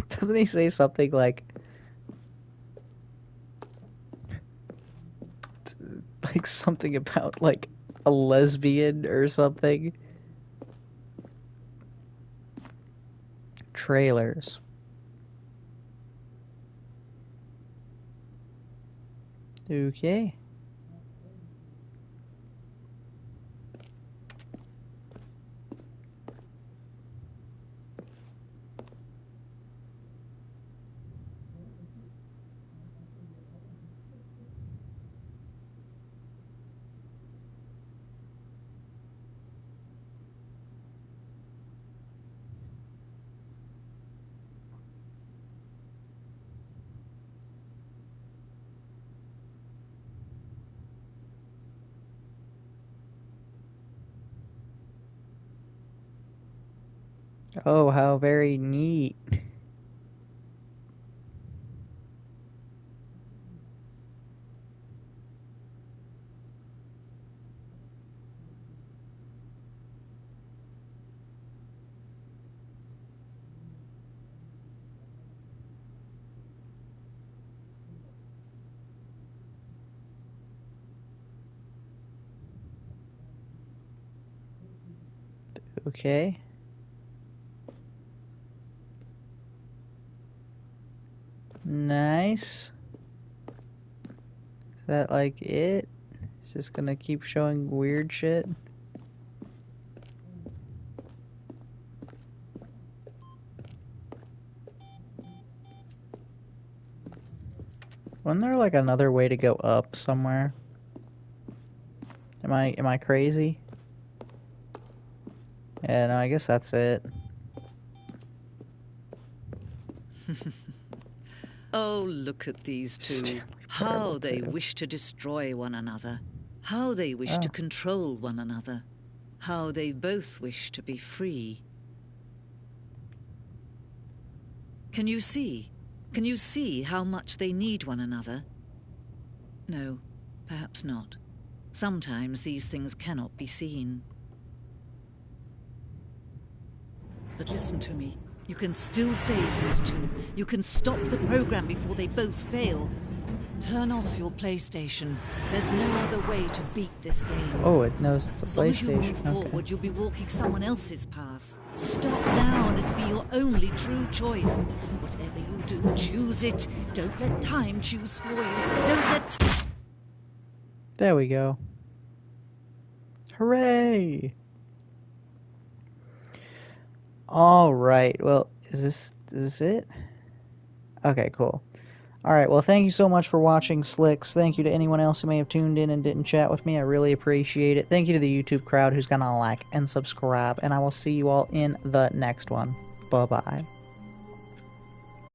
Doesn't he say something like... Like something about like a lesbian or something? Trailers. Okay. Oh, how very neat. Okay. Nice. Is that like it? It's just gonna keep showing weird shit? Wasn't there like another way to go up somewhere? Am I crazy? Yeah, no, I guess that's it. Oh, look at these two. How they wish to destroy one another. How they wish to control one another. How they both wish to be free. Can you see? Can you see how much they need one another? No, perhaps not. Sometimes these things cannot be seen. But listen to me. You can still save these two. You can stop the program before they both fail. Turn off your PlayStation. There's no other way to beat this game. Oh, it knows it's a PlayStation. As long as you move forward, you'll be walking someone else's path. Stop now and it'll be your only true choice. Whatever you do, choose it. Don't let time choose for you. Don't let... There we go. Hooray! Alright, well, is this it? Okay, cool. Alright, well, thank you so much for watching, Slicks. Thank you to anyone else who may have tuned in and didn't chat with me. I really appreciate it. Thank you to the YouTube crowd who's gonna like and subscribe, and I will see you all in the next one. Bye-bye.